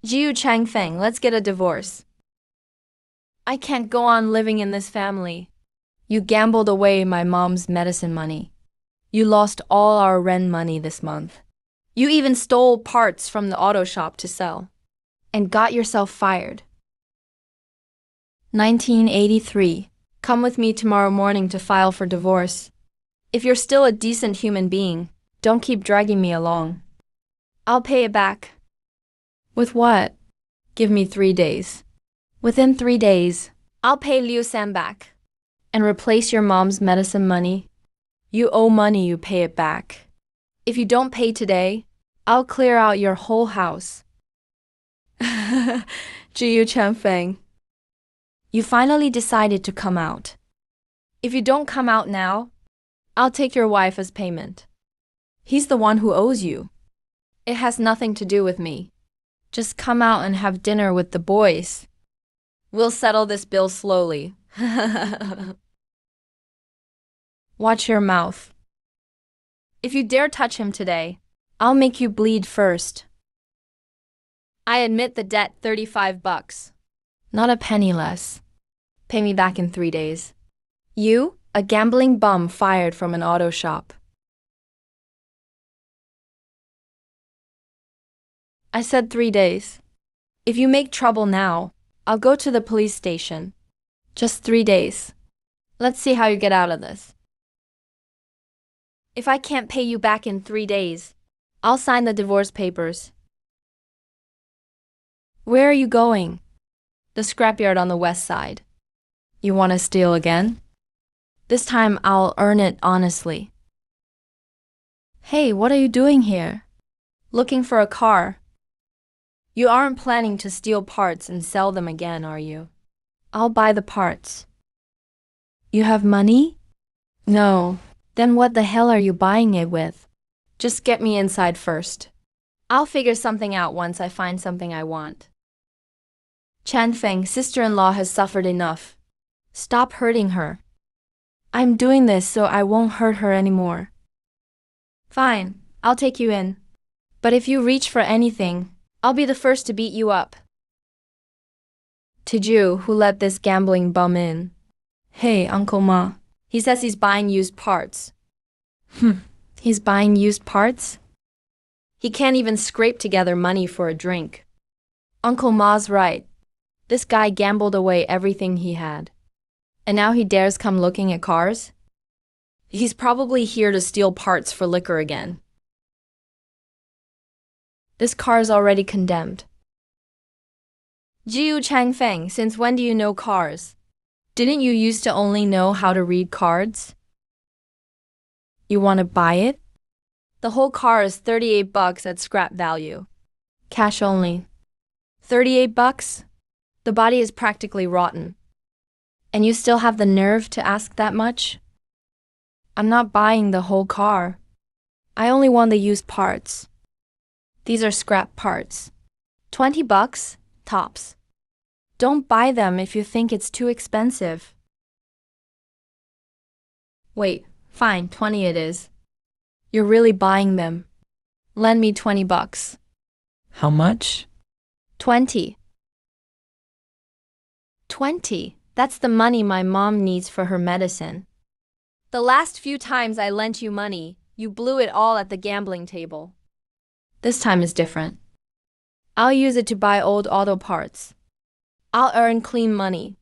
Ju Changfang, let's get a divorce. I can't go on living in this family. You gambled away my mom's medicine money. You lost all our rent money this month. You even stole parts from the auto shop to sell. And got yourself fired. 1983. Come with me tomorrow morning to file for divorce. If you're still a decent human being, don't keep dragging me along. I'll pay it back. With what? Give me 3 days. Within 3 days, I'll pay Lausen back. And replace your mom's medicine money. You owe money, you pay it back. If you don't pay today, I'll clear out your whole house. Ju Changfang. You finally decided to come out. If you don't come out now, I'll take your wife as payment. He's the one who owes you. It has nothing to do with me. Just come out and have dinner with the boys. We'll settle this bill slowly. Watch your mouth. If you dare touch him today, I'll make you bleed first. I admit the debt, $35. Not a penny less. Pay me back in 3 days. You, a gambling bum fired from an auto shop. I said 3 days. If you make trouble now, I'll go to the police station. Just 3 days. Let's see how you get out of this. If I can't pay you back in 3 days, I'll sign the divorce papers. Where are you going? The scrapyard on the west side. You want to steal again? This time I'll earn it honestly. Hey, what are you doing here? Looking for a car. You aren't planning to steal parts and sell them again, are you? I'll buy the parts. You have money? No. Then what the hell are you buying it with? Just get me inside first. I'll figure something out once I find something I want. Changfang, sister-in-law has suffered enough. Stop hurting her. I'm doing this so I won't hurt her anymore. Fine, I'll take you in. But if you reach for anything, I'll be the first to beat you up. To Ju, who let this gambling bum in. Hey, Uncle Ma. He says he's buying used parts. He's buying used parts? He can't even scrape together money for a drink. Uncle Ma's right. This guy gambled away everything he had. And now he dares come looking at cars? He's probably here to steal parts for liquor again. This car's already condemned. Ju Changfang, since when do you know cars? Didn't you used to only know how to read cards? You want to buy it? The whole car is $38 at scrap value. Cash only. $38? The body is practically rotten. And you still have the nerve to ask that much? I'm not buying the whole car. I only want the used parts. These are scrap parts. $20? Tops. Don't buy them if you think it's too expensive. Wait, fine, 20 it is. You're really buying them. Lend me $20. How much? 20. 20. That's the money my mom needs for her medicine. The last few times I lent you money, you blew it all at the gambling table. This time is different. I'll use it to buy old auto parts. I'll earn clean money.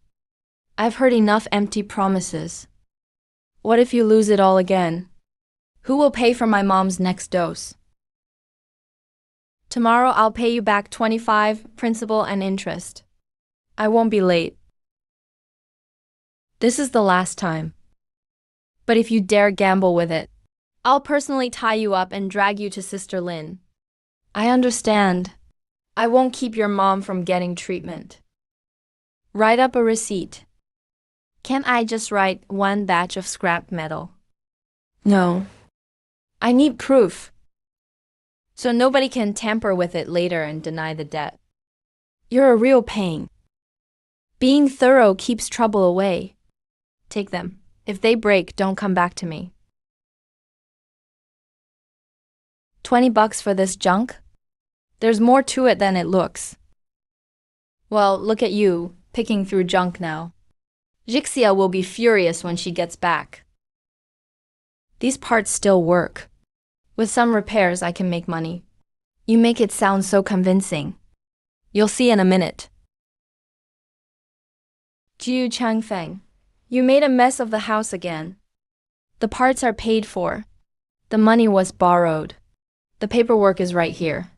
I've heard enough empty promises. What if you lose it all again? Who will pay for my mom's next dose? Tomorrow I'll pay you back 25, principal and interest. I won't be late. This is the last time. But if you dare gamble with it, I'll personally tie you up and drag you to Sister Lin. I understand. I won't keep your mom from getting treatment. Write up a receipt. Can't I just write 1 batch of scrap metal? No. I need proof. So nobody can tamper with it later and deny the debt. You're a real pain. Being thorough keeps trouble away. Take them. If they break, don't come back to me. $20 for this junk? There's more to it than it looks. Well, look at you, picking through junk now. Jixia will be furious when she gets back. These parts still work. With some repairs, I can make money. You make it sound so convincing. You'll see in a minute. Ju Changfang, you made a mess of the house again. The parts are paid for. The money was borrowed. The paperwork is right here.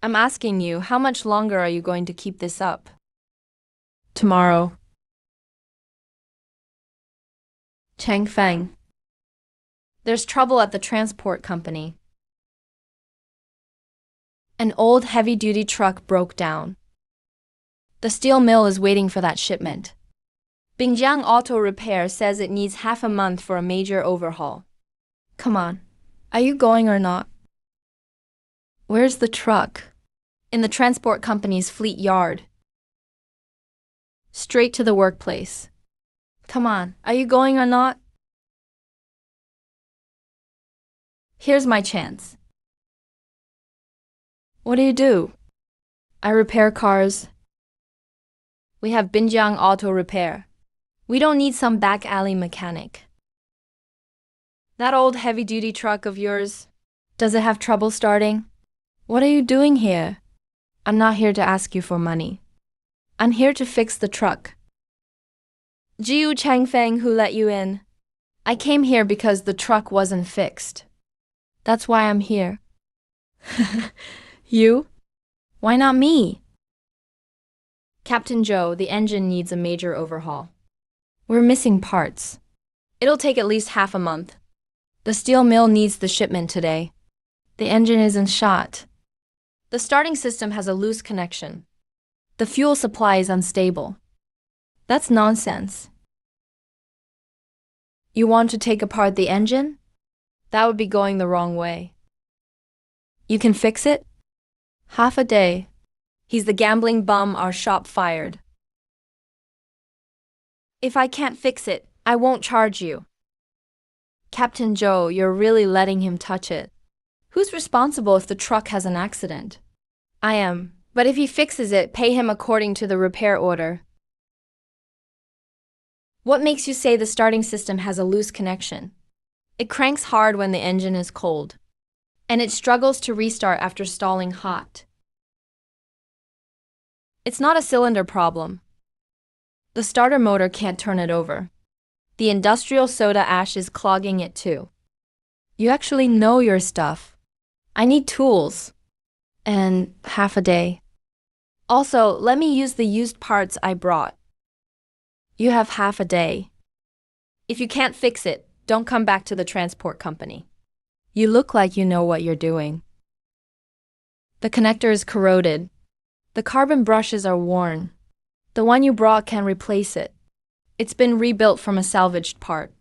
I'm asking you, how much longer are you going to keep this up? Tomorrow. Changfang. There's trouble at the transport company. An old heavy-duty truck broke down. The steel mill is waiting for that shipment. Changfang Auto Repair says it needs half a month for a major overhaul. Come on, are you going or not? Where's the truck? In the transport company's fleet yard. Straight to the workplace. Come on, are you going or not? Here's my chance. What do you do? I repair cars. We have Changfang Auto Repair. We don't need some back alley mechanic. That old heavy-duty truck of yours, does it have trouble starting? What are you doing here? I'm not here to ask you for money. I'm here to fix the truck. Ju Changfang, who let you in? I came here because the truck wasn't fixed. That's why I'm here. You? Why not me? Captain Joe, the engine needs a major overhaul. We're missing parts. It'll take at least half a month. The steel mill needs the shipment today. The engine isn't shot. The starting system has a loose connection. The fuel supply is unstable. That's nonsense. You want to take apart the engine? That would be going the wrong way. You can fix it? Half a day. He's the gambling bum our shop fired. If I can't fix it, I won't charge you. Captain Joe, you're really letting him touch it. Who's responsible if the truck has an accident? I am, but if he fixes it, pay him according to the repair order. What makes you say the starting system has a loose connection? It cranks hard when the engine is cold, and it struggles to restart after stalling hot. It's not a cylinder problem. The starter motor can't turn it over. The industrial soda ash is clogging it too. You actually know your stuff. I need tools. And half a day. Also, let me use the used parts I brought. You have half a day. If you can't fix it, don't come back to the transport company. You look like you know what you're doing. The connector is corroded. The carbon brushes are worn. The one you brought can replace it. It's been rebuilt from a salvaged part.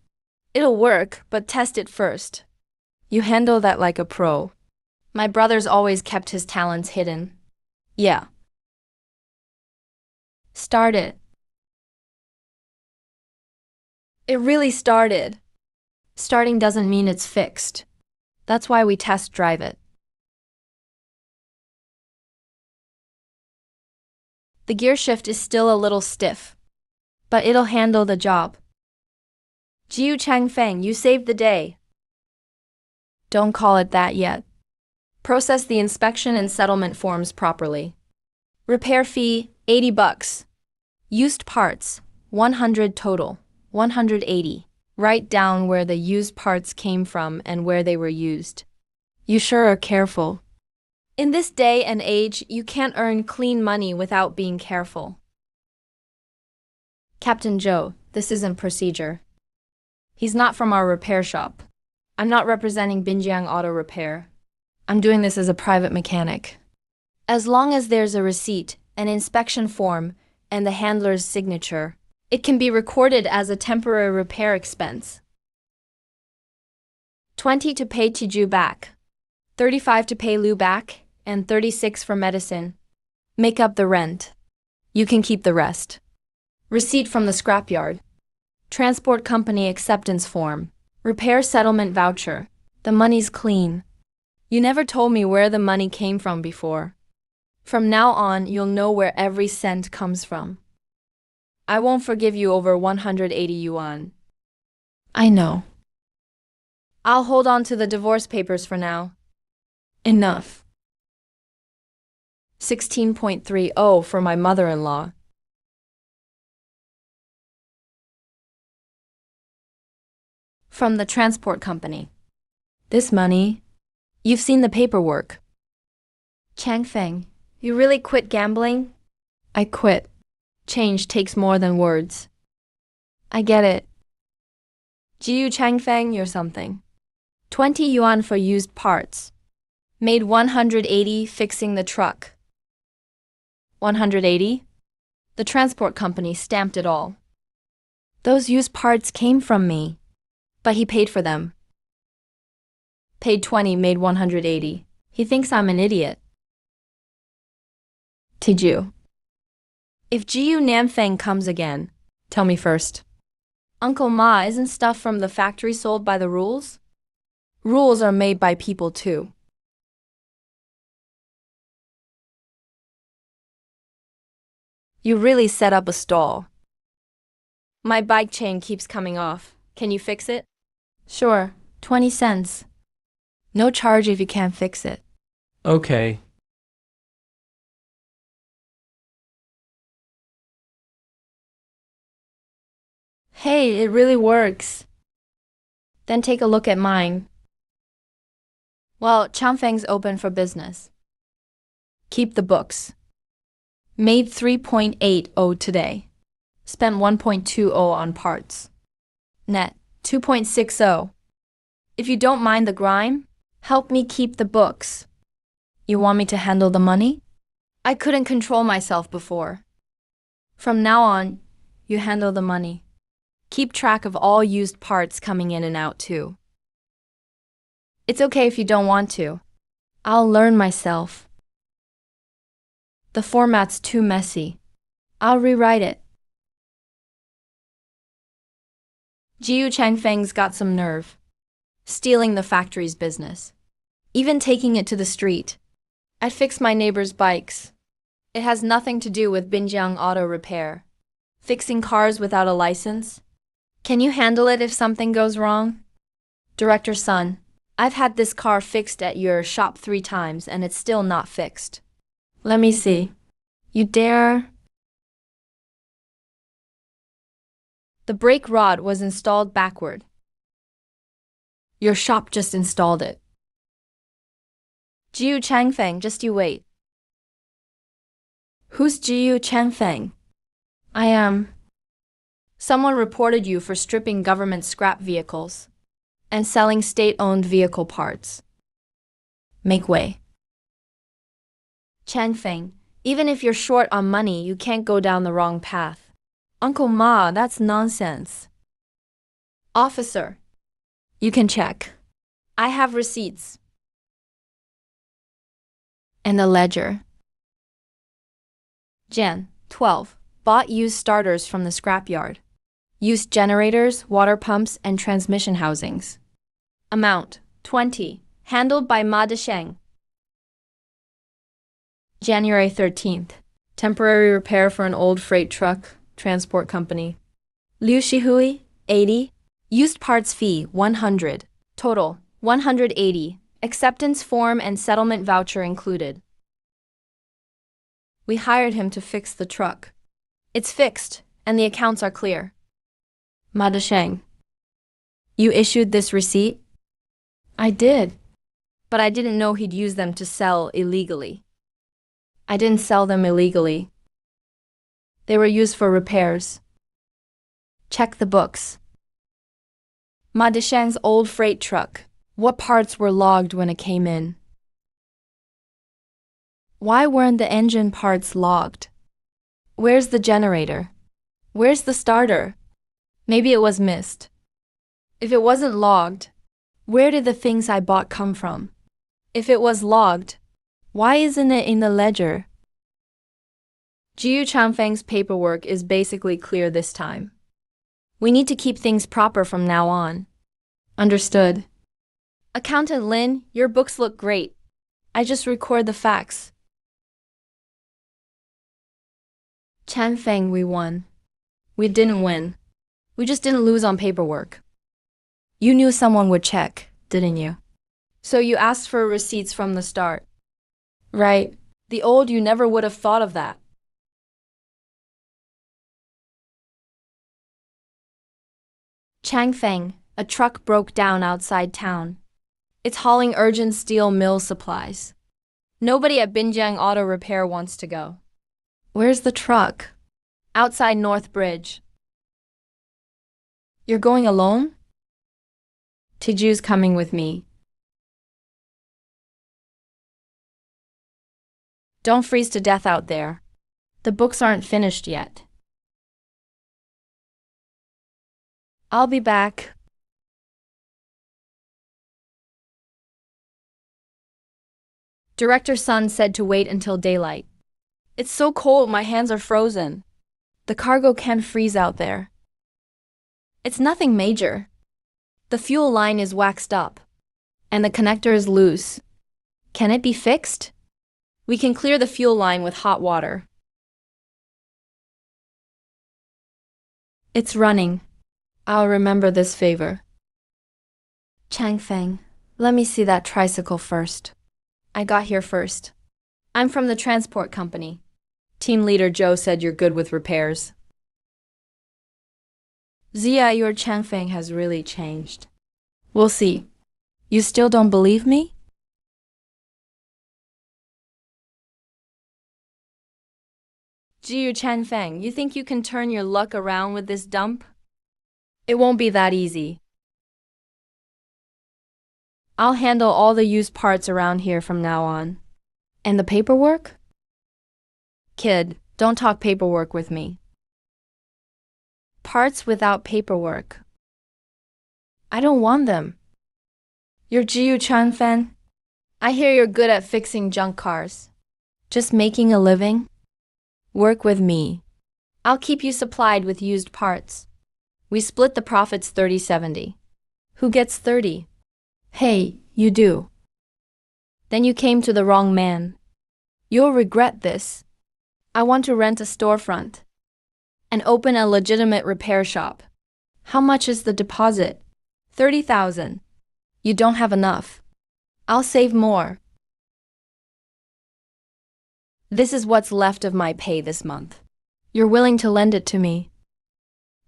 It'll work, but test it first. You handle that like a pro. My brother's always kept his talents hidden. Yeah. Start it. It really started. Starting doesn't mean it's fixed. That's why we test drive it. The gear shift is still a little stiff, but it'll handle the job. Ju Changfang, you saved the day. Don't call it that yet. Process the inspection and settlement forms properly. Repair fee, $80. Used parts, 100 total, 180. Write down where the used parts came from and where they were used. You sure are careful. In this day and age, you can't earn clean money without being careful. Captain Joe, this isn't procedure. He's not from our repair shop. I'm not representing Changfang Auto Repair. I'm doing this as a private mechanic. As long as there's a receipt, an inspection form, and the handler's signature, it can be recorded as a temporary repair expense. 20 to pay Tiju back, 35 to pay Lu back, and 36 for medicine. Make up the rent. You can keep the rest. Receipt from the scrapyard. Transport company acceptance form. Repair settlement voucher. The money's clean. You never told me where the money came from before. From now on, you'll know where every cent comes from. I won't forgive you over 180 yuan. I know. I'll hold on to the divorce papers for now. Enough. 16.30 for my mother-in-law. From the transport company. This money, you've seen the paperwork. Changfang, you really quit gambling? I quit. Change takes more than words. I get it. Ju Changfang, you're something. 20 yuan for used parts. Made 180 fixing the truck. 180? The transport company stamped it all. Those used parts came from me, but he paid for them. Paid 20, made 180. He thinks I'm an idiot. Tiju. If Jiu Namfang comes again, tell me first. Uncle Ma, isn't stuff from the factory sold by the rules? Rules are made by people too. You really set up a stall. My bike chain keeps coming off. Can you fix it? Sure, 20 cents. No charge if you can't fix it. Okay. Hey, it really works. Then take a look at mine. Well, Changfang's open for business. Keep the books. Made 3.80 today. Spent 1.20 on parts. Net 2.60. If you don't mind the grime, help me keep the books. You want me to handle the money? I couldn't control myself before. From now on, you handle the money. Keep track of all used parts coming in and out too. It's okay if you don't want to. I'll learn myself. The format's too messy. I'll rewrite it. Ju Changfang's got some nerve. Stealing the factory's business. Even taking it to the street. I'd fix my neighbor's bikes. It has nothing to do with Binjiang Auto Repair. Fixing cars without a license. Can you handle it if something goes wrong? Director's son, I've had this car fixed at your shop 3 times and it's still not fixed. Let me see. You dare? The brake rod was installed backward. Your shop just installed it. Ju Changfang, just you wait. Who's Ju Changfang? I am. Someone reported you for stripping government scrap vehicles and selling state-owned vehicle parts. Make way. Changfang, even if you're short on money, you can't go down the wrong path. Uncle Ma, that's nonsense. Officer, you can check. I have receipts. And a ledger. Jan, 12. Bought used starters from the scrapyard. Used generators, water pumps, and transmission housings. Amount, 20. Handled by Ma Desheng. January 13th. Temporary repair for an old freight truck, transport company. Liu Shihui, 80. Used parts fee, 100. Total, 180. Acceptance form and settlement voucher included. We hired him to fix the truck. It's fixed, and the accounts are clear. Ma Desheng, you issued this receipt? I did, but I didn't know he'd use them to sell illegally. I didn't sell them illegally. They were used for repairs. Check the books. Ma Desheng's old freight truck. What parts were logged when it came in? Why weren't the engine parts logged? Where's the generator? Where's the starter? Maybe it was missed. If it wasn't logged, where did the things I bought come from? If it was logged, why isn't it in the ledger? Ju Changfang's paperwork is basically clear this time. We need to keep things proper from now on. Understood. Accountant Lin, your books look great. I just record the facts. Changfang, we won. We didn't win. We just didn't lose on paperwork. You knew someone would check, didn't you? So you asked for receipts from the start. Right. The old you never would have thought of that. Changfang, a truck broke down outside town. It's hauling urgent steel mill supplies. Nobody at Binjiang Auto Repair wants to go. Where's the truck? Outside North Bridge. You're going alone? Tiju's coming with me. Don't freeze to death out there. The books aren't finished yet. I'll be back. Director Sun said to wait until daylight. It's so cold, my hands are frozen. The cargo can freeze out there. It's nothing major. The fuel line is waxed up, and the connector is loose. Can it be fixed? We can clear the fuel line with hot water. It's running. I'll remember this favor. Changfang, let me see that tricycle first. I got here first. I'm from the transport company. Team leader Joe said you're good with repairs. Zia, your Changfang has really changed. We'll see. You still don't believe me? Ju Changfang, you think you can turn your luck around with this dump? It won't be that easy. I'll handle all the used parts around here from now on. And the paperwork? Kid, don't talk paperwork with me. Parts without paperwork. I don't want them. You're Ju Changfang? I hear you're good at fixing junk cars. Just making a living? Work with me. I'll keep you supplied with used parts. We split the profits 30-70. Who gets 30? Hey, you do. Then you came to the wrong man. You'll regret this. I want to rent a storefront and open a legitimate repair shop. How much is the deposit? 30,000. You don't have enough. I'll save more. This is what's left of my pay this month. You're willing to lend it to me.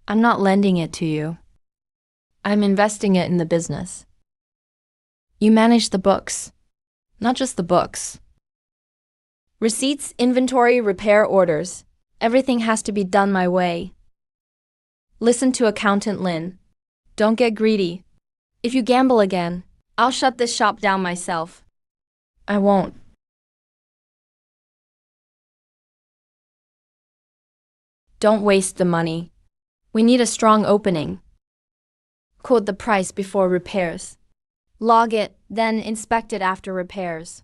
I'm not lending it to you. I'm investing it in the business. You manage the books, not just the books. Receipts, inventory, repair orders. Everything has to be done my way. Listen to Accountant Lin. Don't get greedy. If you gamble again, I'll shut this shop down myself. I won't. Don't waste the money. We need a strong opening. Quote the price before repairs. Log it, then inspect it after repairs.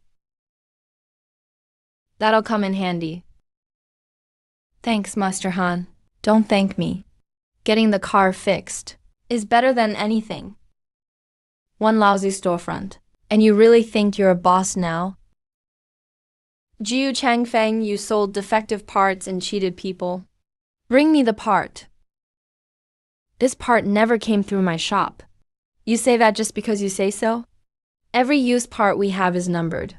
That'll come in handy. Thanks, Master Han. Don't thank me. Getting the car fixed is better than anything. One lousy storefront. And you really think you're a boss now? Ju Changfang, you sold defective parts and cheated people. Bring me the part. This part never came through my shop. You say that just because you say so? Every used part we have is numbered.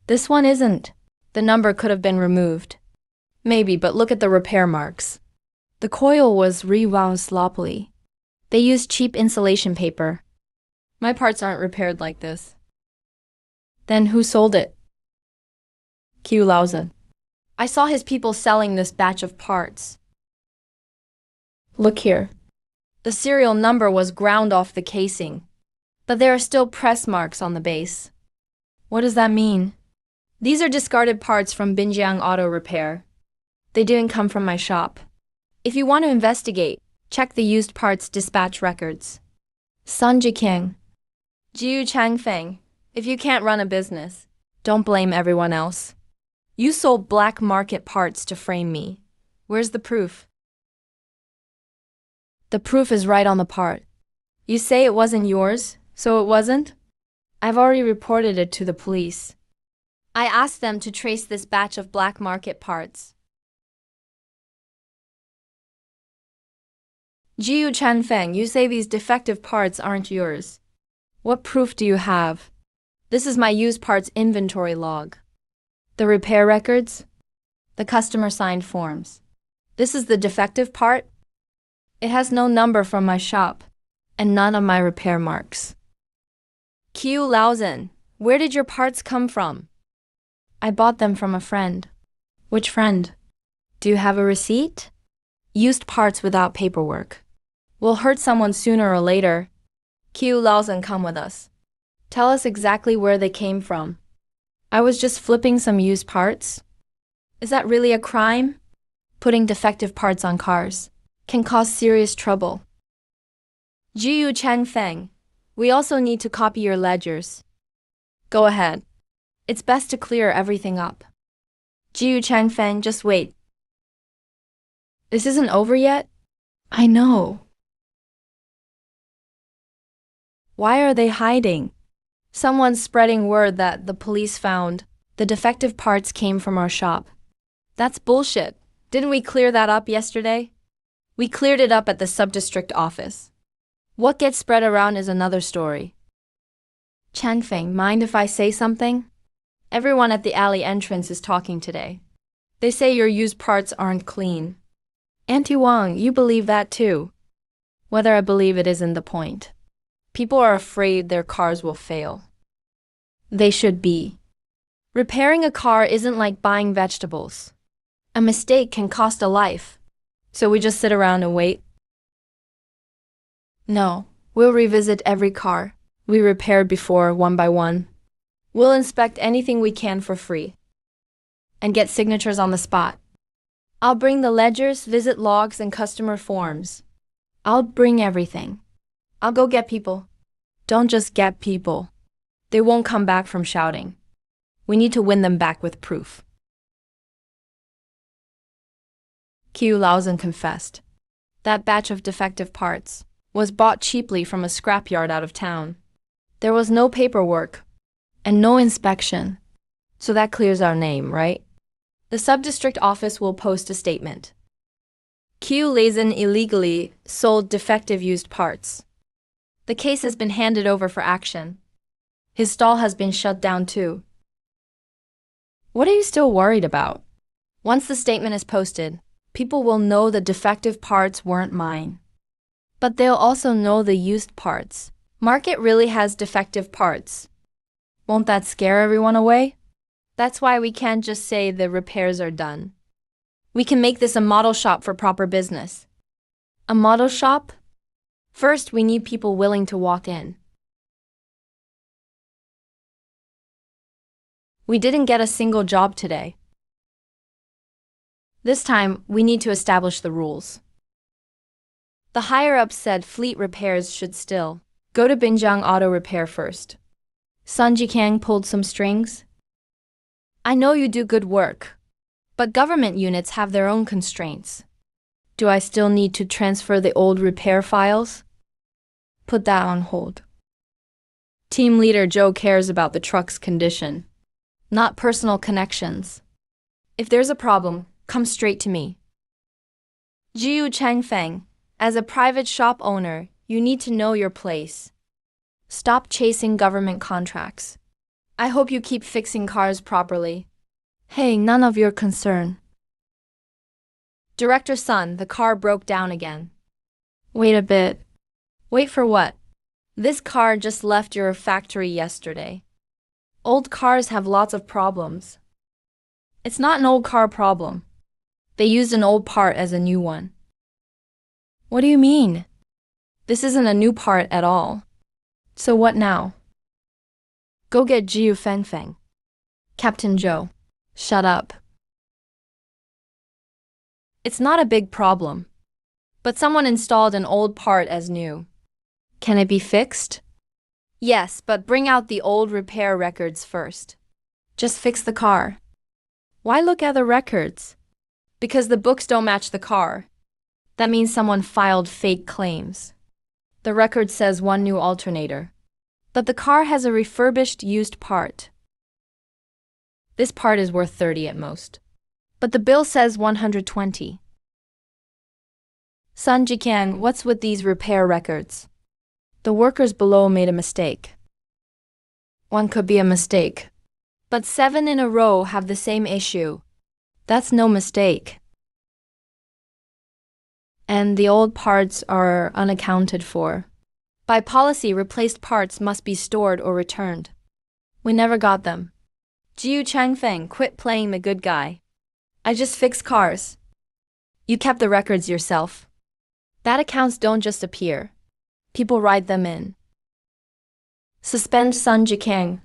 This one isn't. The number could have been removed. Maybe, but look at the repair marks. The coil was rewound sloppily. They used cheap insulation paper. My parts aren't repaired like this. Then who sold it? Q Lausen. I saw his people selling this batch of parts. Look here. The serial number was ground off the casing, but there are still press marks on the base. What does that mean? These are discarded parts from Binjiang Auto Repair. They didn't come from my shop. If you want to investigate, check the used parts dispatch records. Sun Jiqiang. Ju Changfang, if you can't run a business, don't blame everyone else. You sold black market parts to frame me. Where's the proof? The proof is right on the part. You say it wasn't yours, so it wasn't? I've already reported it to the police. I asked them to trace this batch of black market parts. Ju Changfang, you say these defective parts aren't yours. What proof do you have? This is my used parts inventory log. The repair records? The customer signed forms. This is the defective part? It has no number from my shop, and none of my repair marks. Q Lausen, where did your parts come from? I bought them from a friend. Which friend? Do you have a receipt? Used parts without paperwork. Will hurt someone sooner or later. Q Lausen, come with us. Tell us exactly where they came from. I was just flipping some used parts. Is that really a crime? Putting defective parts on cars can cause serious trouble. Ju Changfang, we also need to copy your ledgers. Go ahead. It's best to clear everything up. Ju Changfang, just wait. This isn't over yet? I know. Why are they hiding? Someone's spreading word that the police found the defective parts came from our shop. That's bullshit. Didn't we clear that up yesterday? We cleared it up at the sub-district office. What gets spread around is another story. Changfang, mind if I say something? Everyone at the alley entrance is talking today. They say your used parts aren't clean. Auntie Wong, you believe that too? Whether I believe it isn't the point. People are afraid their cars will fail. They should be. Repairing a car isn't like buying vegetables. A mistake can cost a life. So we just sit around and wait? No, we'll revisit every car we repaired before one by one. We'll inspect anything we can for free and get signatures on the spot. I'll bring the ledgers, visit logs, and customer forms. I'll bring everything. I'll go get people. Don't just get people. They won't come back from shouting. We need to win them back with proof. Q Lausen confessed. That batch of defective parts was bought cheaply from a scrapyard out of town. There was no paperwork and no inspection. So that clears our name, right? The sub-district office will post a statement. Q Lausen illegally sold defective used parts. The case has been handed over for action. His stall has been shut down too. What are you still worried about? Once the statement is posted, people will know the defective parts weren't mine. But they'll also know the used parts. Market really has defective parts. Won't that scare everyone away? That's why we can't just say the repairs are done. We can make this a model shop for proper business. A model shop? First, we need people willing to walk in. We didn't get a single job today. This time, we need to establish the rules. The higher-ups said fleet repairs should still go to Changfang Auto Repair first. Sun Jikang pulled some strings. I know you do good work, but government units have their own constraints. Do I still need to transfer the old repair files? Put that on hold. Team leader Joe cares about the truck's condition, not personal connections. If there's a problem, come straight to me. Ju Changfang, as a private shop owner, you need to know your place. Stop chasing government contracts. I hope you keep fixing cars properly. Hey, none of your concern. Director Sun, the car broke down again. Wait a bit. Wait for what? This car just left your factory yesterday. Old cars have lots of problems. It's not an old car problem. They used an old part as a new one. What do you mean? This isn't a new part at all. So what now? Go get Ju Changfang. Captain Joe, shut up. It's not a big problem, but someone installed an old part as new. Can it be fixed? Yes, but bring out the old repair records first. Just fix the car. Why look at the records? Because the books don't match the car. That means someone filed fake claims. The record says one new alternator, but the car has a refurbished used part. This part is worth 30 at most, but the bill says 120. Sun Jikang, what's with these repair records? The workers below made a mistake. One could be a mistake. But 7 in a row have the same issue. That's no mistake. And the old parts are unaccounted for. By policy, replaced parts must be stored or returned. We never got them. Ju Changfang, quit playing the good guy. I just fix cars. You kept the records yourself. Bad accounts don't just appear. People write them in. Suspend Sun Jikang.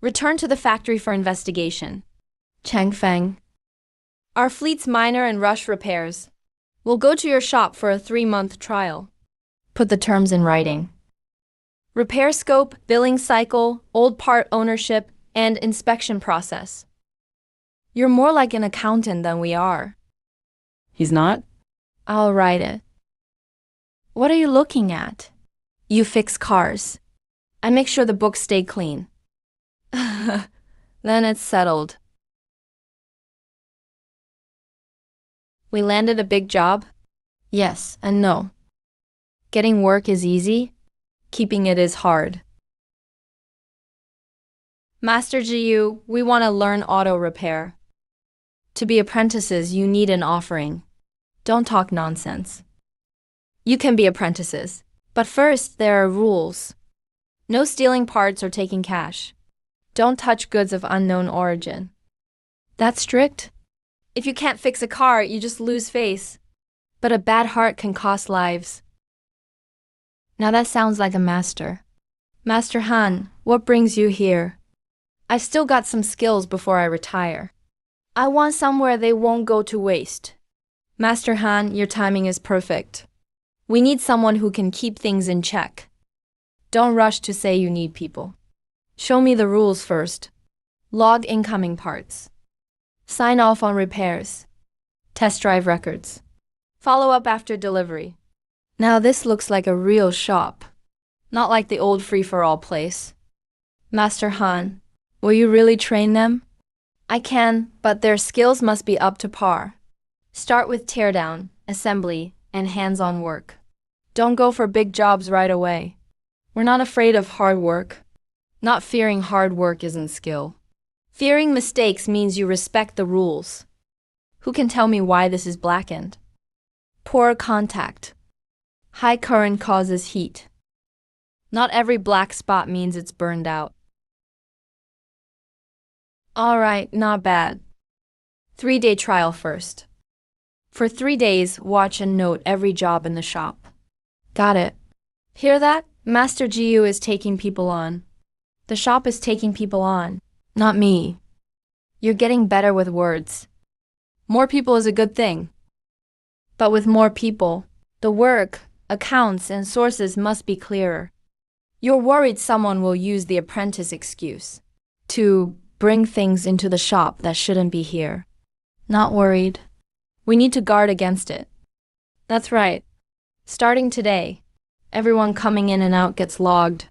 Return to the factory for investigation. Changfang. Our fleet's minor and rush repairs. We'll go to your shop for a 3-month trial. Put the terms in writing. Repair scope, billing cycle, old part ownership, and inspection process. You're more like an accountant than we are. He's not? I'll write it. What are you looking at? You fix cars. I make sure the books stay clean. Then it's settled. We landed a big job? Yes and no. Getting work is easy. Keeping it is hard. Master Jiu, we want to learn auto repair. To be apprentices, you need an offering. Don't talk nonsense. You can be apprentices, but first there are rules. No stealing parts or taking cash. Don't touch goods of unknown origin. That's strict? If you can't fix a car, you just lose face. But a bad heart can cost lives. Now that sounds like a master. Master Han, what brings you here? I've still got some skills before I retire. I want somewhere they won't go to waste. Master Han, your timing is perfect. We need someone who can keep things in check. Don't rush to say you need people. Show me the rules first. Log incoming parts. Sign off on repairs. Test drive records. Follow up after delivery. Now this looks like a real shop. Not like the old free-for-all place. Master Han, will you really train them? I can, but their skills must be up to par. Start with teardown, assembly, and hands-on work. Don't go for big jobs right away. We're not afraid of hard work. Not fearing hard work isn't skill. Fearing mistakes means you respect the rules. Who can tell me why this is blackened? Poor contact. High current causes heat. Not every black spot means it's burned out. All right, not bad. 3-day trial first. For 3 days, watch and note every job in the shop. Got it. Hear that? Master Jiu is taking people on. The shop is taking people on, not me. You're getting better with words. More people is a good thing. But with more people, the work, accounts, and sources must be clearer. You're worried someone will use the apprentice excuse to bring things into the shop that shouldn't be here. Not worried. We need to guard against it. That's right. Starting today, everyone coming in and out gets logged.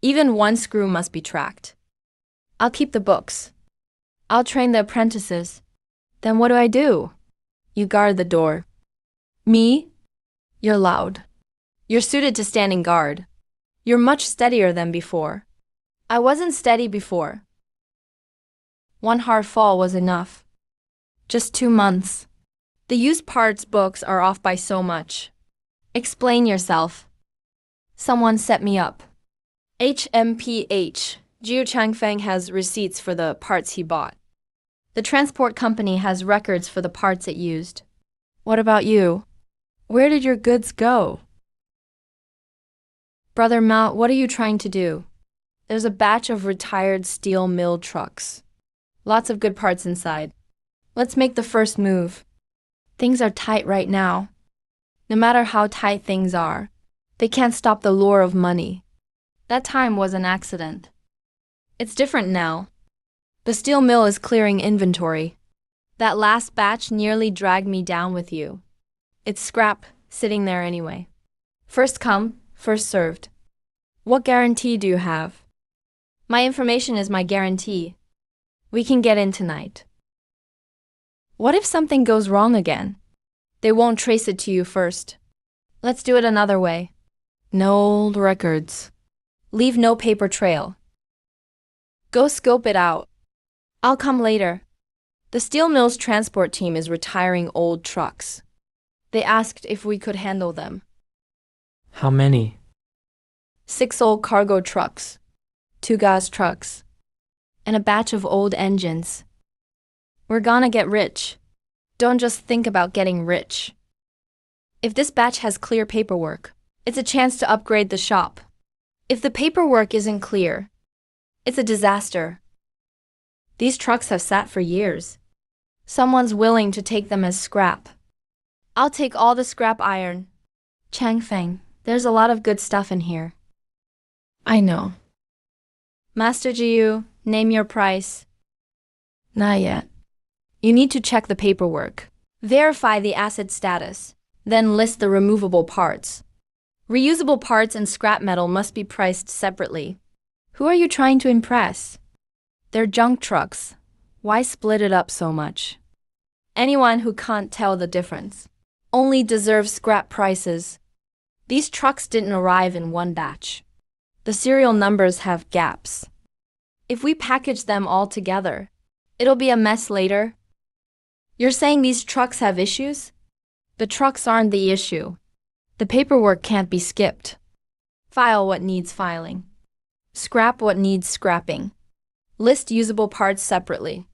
Even one screw must be tracked. I'll keep the books. I'll train the apprentices. Then what do? You guard the door. Me? You're loud. You're suited to standing guard. You're much steadier than before. I wasn't steady before. One hard fall was enough. Just 2 months. The used parts books are off by so much. Explain yourself. Someone set me up. HMPH. Ju Changfang has receipts for the parts he bought. The transport company has records for the parts it used. What about you? Where did your goods go? Brother Mao, what are you trying to do? There's a batch of retired steel mill trucks. Lots of good parts inside. Let's make the first move. Things are tight right now. No matter how tight things are, they can't stop the lure of money. That time was an accident. It's different now. The steel mill is clearing inventory. That last batch nearly dragged me down with you. It's scrap, sitting there anyway. First come, first served. What guarantee do you have? My information is my guarantee. We can get in tonight. What if something goes wrong again? They won't trace it to you first. Let's do it another way. No old records. Leave no paper trail. Go scope it out. I'll come later. The steel mill's transport team is retiring old trucks. They asked if we could handle them. How many? 6 old cargo trucks, 2 gas trucks, and a batch of old engines. We're gonna get rich. Don't just think about getting rich. If this batch has clear paperwork, it's a chance to upgrade the shop. If the paperwork isn't clear, it's a disaster. These trucks have sat for years. Someone's willing to take them as scrap. I'll take all the scrap iron. Changfang, there's a lot of good stuff in here. I know. Master Jiu, name your price. Not yet. You need to check the paperwork. Verify the asset status. Then list the removable parts. Reusable parts and scrap metal must be priced separately. Who are you trying to impress? They're junk trucks. Why split it up so much? Anyone who can't tell the difference only deserves scrap prices. These trucks didn't arrive in one batch. The serial numbers have gaps. If we package them all together, it'll be a mess later. You're saying these trucks have issues? The trucks aren't the issue. The paperwork can't be skipped. File what needs filing. Scrap what needs scrapping. List usable parts separately.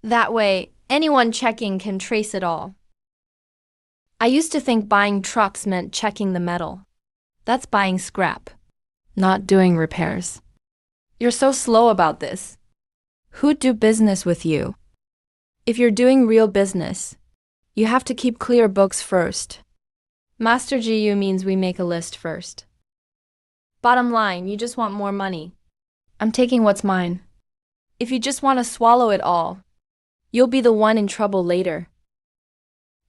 That way, anyone checking can trace it all. I used to think buying trucks meant checking the metal. That's buying scrap, not doing repairs. You're so slow about this. Who'd do business with you? If you're doing real business, you have to keep clear books first. Master GU means we make a list first. Bottom line, you just want more money. I'm taking what's mine. If you just want to swallow it all, you'll be the one in trouble later.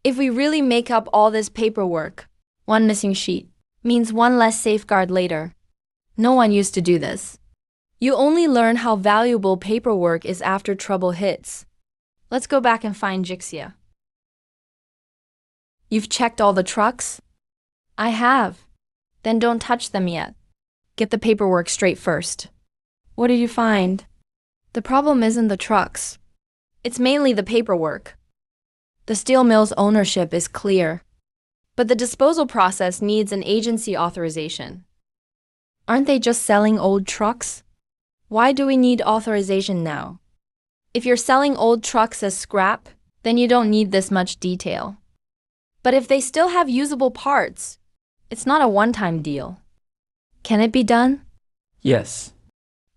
If we really make up all this paperwork, one missing sheet means one less safeguard later. No one used to do this. You only learn how valuable paperwork is after trouble hits. Let's go back and find Jixia. You've checked all the trucks? I have. Then don't touch them yet. Get the paperwork straight first. What did you find? The problem isn't the trucks. It's mainly the paperwork. The steel mill's ownership is clear, but the disposal process needs an agency authorization. Aren't they just selling old trucks? Why do we need authorization now? If you're selling old trucks as scrap, then you don't need this much detail. But if they still have usable parts, it's not a one-time deal. Can it be done? Yes.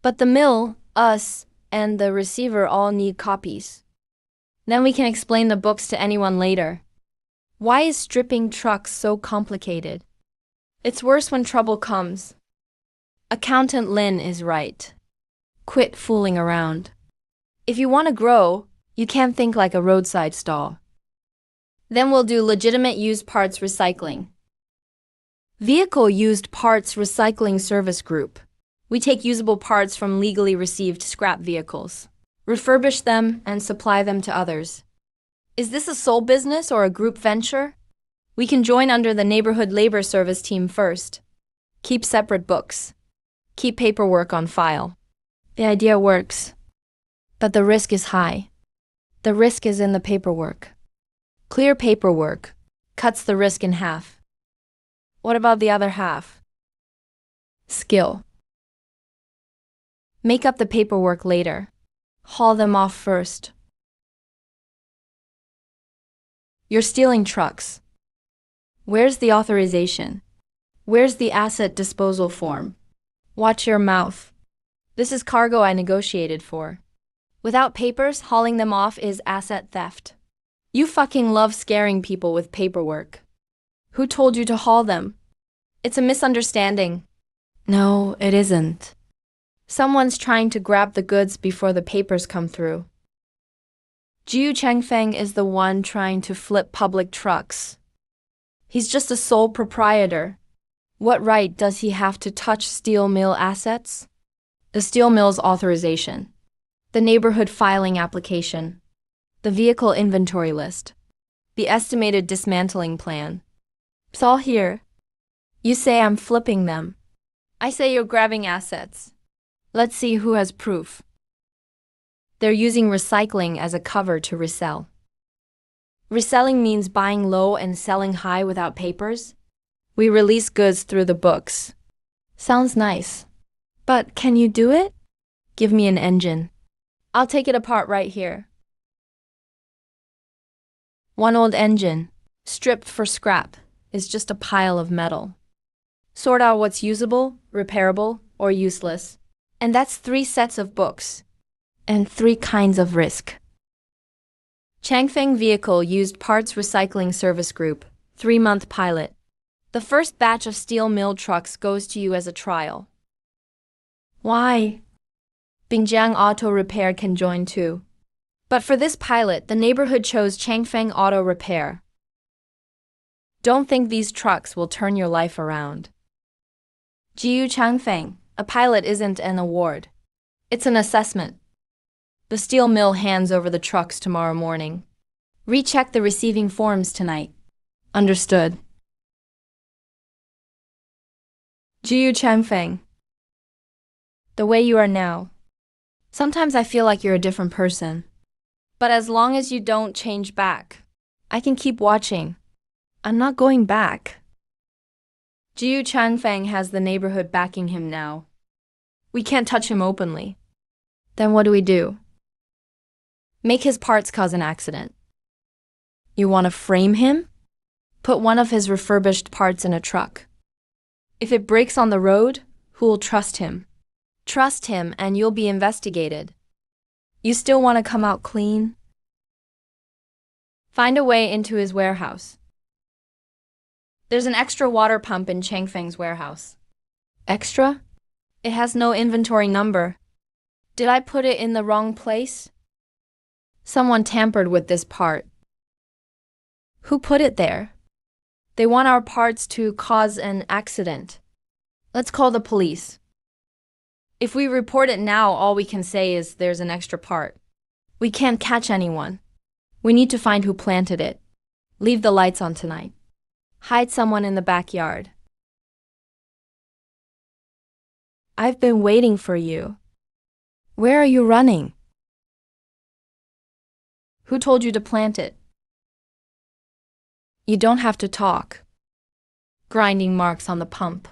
But the mill, us, and the receiver all need copies. Then we can explain the books to anyone later. Why is stripping trucks so complicated? It's worse when trouble comes. Accountant Lin is right. Quit fooling around. If you want to grow, you can't think like a roadside stall. Then we'll do legitimate used parts recycling. Vehicle Used Parts Recycling Service Group. We take usable parts from legally received scrap vehicles, refurbish them, and supply them to others. Is this a sole business or a group venture? We can join under the Neighborhood Labor Service team first. Keep separate books. Keep paperwork on file. The idea works, but the risk is high. The risk is in the paperwork. Clear paperwork cuts the risk in half. What about the other half? Skill. Make up the paperwork later. Haul them off first. You're stealing trucks. Where's the authorization? Where's the asset disposal form? Watch your mouth. This is cargo I negotiated for. Without papers, hauling them off is asset theft. You fucking love scaring people with paperwork. Who told you to haul them? It's a misunderstanding. No, it isn't. Someone's trying to grab the goods before the papers come through. Ju Changfang is the one trying to flip public trucks. He's just a sole proprietor. What right does he have to touch steel mill assets? The steel mill's authorization, the neighborhood filing application, the vehicle inventory list. The estimated dismantling plan. It's all here. You say I'm flipping them. I say you're grabbing assets. Let's see who has proof. They're using recycling as a cover to resell. Reselling means buying low and selling high without papers. We release goods through the books. Sounds nice. But can you do it? Give me an engine. I'll take it apart right here. One old engine, stripped for scrap, is just a pile of metal. Sort out what's usable, repairable, or useless. And that's 3 sets of books. And 3 kinds of risk. Changfang Vehicle Used Parts Recycling Service Group, 3-month pilot. The first batch of steel mill trucks goes to you as a trial. Why? Binjiang Auto Repair can join too. But for this pilot, the neighborhood chose Changfang Auto Repair. Don't think these trucks will turn your life around. Ju Changfang, a pilot isn't an award. It's an assessment. The steel mill hands over the trucks tomorrow morning. Recheck the receiving forms tonight. Understood. Ju Changfang. The way you are now. Sometimes I feel like you're a different person. But as long as you don't change back, I can keep watching. I'm not going back. Ju Changfang has the neighborhood backing him now. We can't touch him openly. Then what do we do? Make his parts cause an accident. You want to frame him? Put one of his refurbished parts in a truck. If it breaks on the road, who'll trust him? Trust him and you'll be investigated. You still want to come out clean? Find a way into his warehouse. There's an extra water pump in Changfang's warehouse. Extra? It has no inventory number. Did I put it in the wrong place? Someone tampered with this part. Who put it there? They want our parts to cause an accident. Let's call the police. If we report it now, all we can say is there's an extra part. We can't catch anyone. We need to find who planted it. Leave the lights on tonight. Hide someone in the backyard. I've been waiting for you. Where are you running? Who told you to plant it? You don't have to talk. Grinding marks on the pump.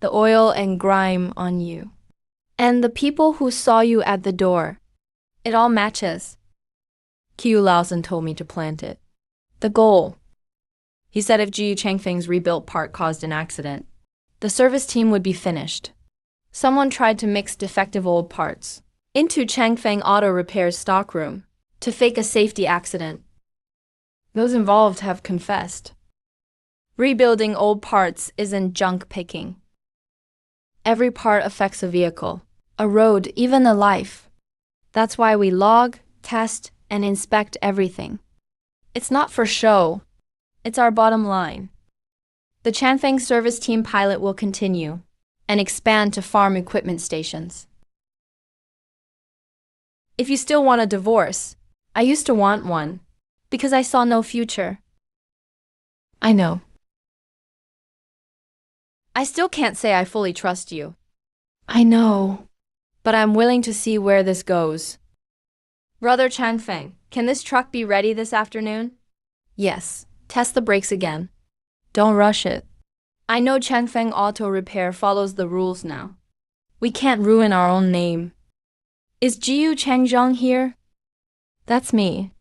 The oil and grime on you. And the people who saw you at the door. It all matches. Lausen told me to plant it. The goal. He said if Ju Changfang's rebuilt part caused an accident, the service team would be finished. Someone tried to mix defective old parts into Changfang Auto Repair's stockroom to fake a safety accident. Those involved have confessed. Rebuilding old parts isn't junk picking. Every part affects a vehicle, a road, even a life. That's why we log, test, and inspect everything. It's not for show. It's our bottom line. The Changfang service team pilot will continue and expand to farm equipment stations. If you still want a divorce, I used to want one because I saw no future. I know. I still can't say I fully trust you. I know. But I'm willing to see where this goes. Brother Changfang, can this truck be ready this afternoon? Yes. Test the brakes again. Don't rush it. I know Changfang Auto Repair follows the rules now. We can't ruin our own name. Is Ju Changfang here? That's me.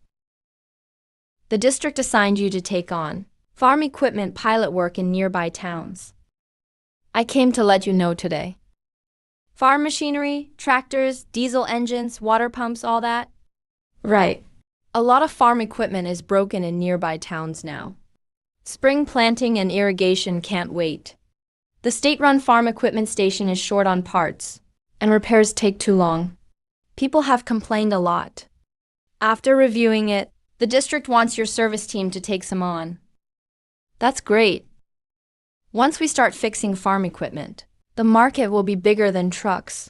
The district assigned you to take on farm equipment pilot work in nearby towns. I came to let you know today. Farm machinery, tractors, diesel engines, water pumps, all that? Right. A lot of farm equipment is broken in nearby towns now. Spring planting and irrigation can't wait. The state-run farm equipment station is short on parts, and repairs take too long. People have complained a lot. After reviewing it, the district wants your service team to take some on. That's great. Once we start fixing farm equipment, the market will be bigger than trucks.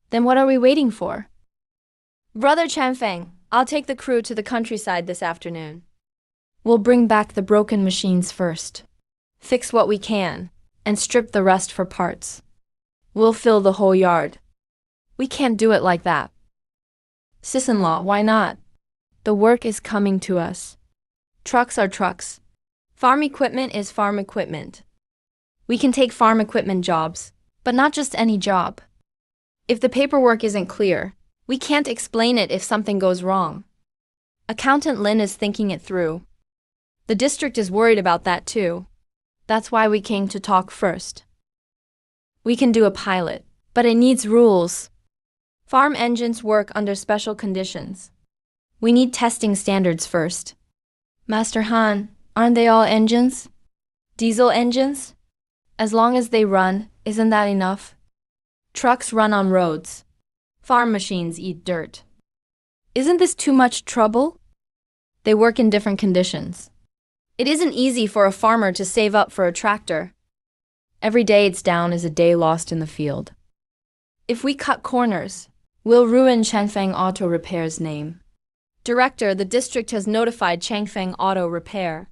Then what are we waiting for? Brother Changfang, I'll take the crew to the countryside this afternoon. We'll bring back the broken machines first, fix what we can, and strip the rest for parts. We'll fill the whole yard. We can't do it like that. Sis-in-law, why not? The work is coming to us. Trucks are trucks. Farm equipment is farm equipment. We can take farm equipment jobs, but not just any job. If the paperwork isn't clear, we can't explain it if something goes wrong. Accountant Lin is thinking it through. The district is worried about that too. That's why we came to talk first. We can do a pilot, but it needs rules. Farm engines work under special conditions. We need testing standards first. Master Han, aren't they all engines? Diesel engines? As long as they run, isn't that enough? Trucks run on roads. Farm machines eat dirt. Isn't this too much trouble? They work in different conditions. It isn't easy for a farmer to save up for a tractor. Every day it's down is a day lost in the field. If we cut corners, we'll ruin Changfang Auto Repair's name. Director, the district has notified Changfang Auto Repair.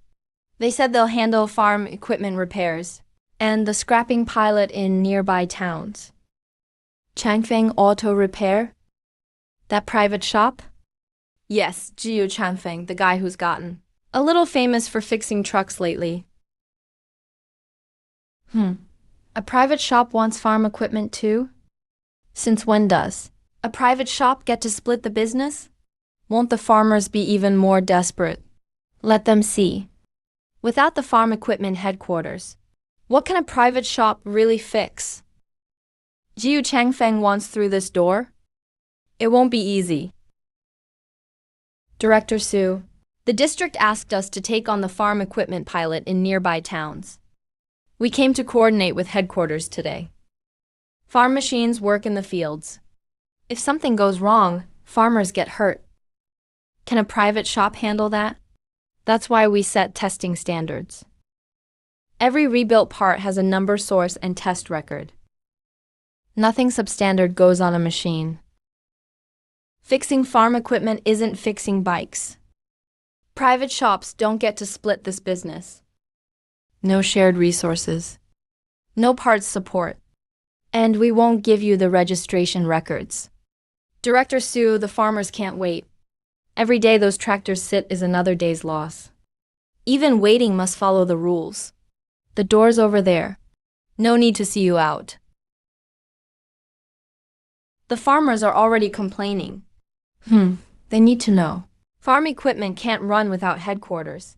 They said they'll handle farm equipment repairs and the scrapping pilot in nearby towns. Changfang Auto Repair? That private shop? Yes, Ju Changfang, the guy who's gotten a little famous for fixing trucks lately. A private shop wants farm equipment too? Since when does a private shop get to split the business? Won't the farmers be even more desperate? Let them see. Without the farm equipment headquarters, what can a private shop really fix? Ju Changfang wants through this door? It won't be easy. Director Su, the district asked us to take on the farm equipment pilot in nearby towns. We came to coordinate with headquarters today. Farm machines work in the fields. If something goes wrong, farmers get hurt. Can a private shop handle that? That's why we set testing standards. Every rebuilt part has a number source and test record. Nothing substandard goes on a machine. Fixing farm equipment isn't fixing bikes. Private shops don't get to split this business. No shared resources. No parts support. And we won't give you the registration records. Director Su, the farmers can't wait. Every day those tractors sit is another day's loss. Even waiting must follow the rules. The door's over there. No need to see you out. The farmers are already complaining. They need to know. Farm equipment can't run without headquarters.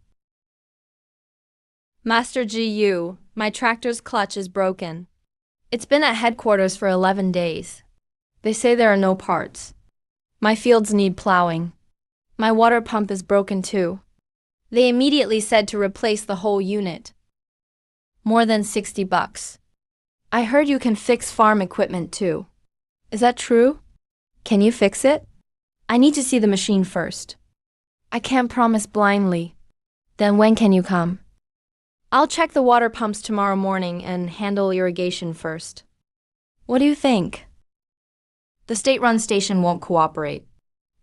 Master GU, my tractor's clutch is broken. It's been at headquarters for 11 days. They say there are no parts. My fields need plowing. My water pump is broken too. They immediately said to replace the whole unit. More than $60. I heard you can fix farm equipment too. Is that true? Can you fix it? I need to see the machine first. I can't promise blindly. Then when can you come? I'll check the water pumps tomorrow morning and handle irrigation first. What do you think? The state-run station won't cooperate.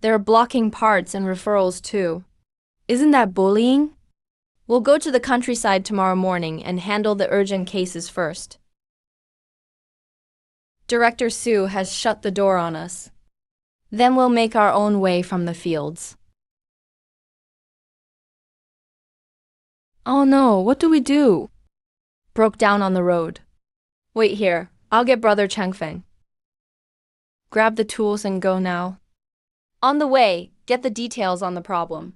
They're blocking parts and referrals too. Isn't that bullying? We'll go to the countryside tomorrow morning and handle the urgent cases first. Director Su has shut the door on us. Then we'll make our own way from the fields. Oh no, what do we do? Broke down on the road. Wait here, I'll get Brother Changfang. Grab the tools and go now. On the way, get the details on the problem.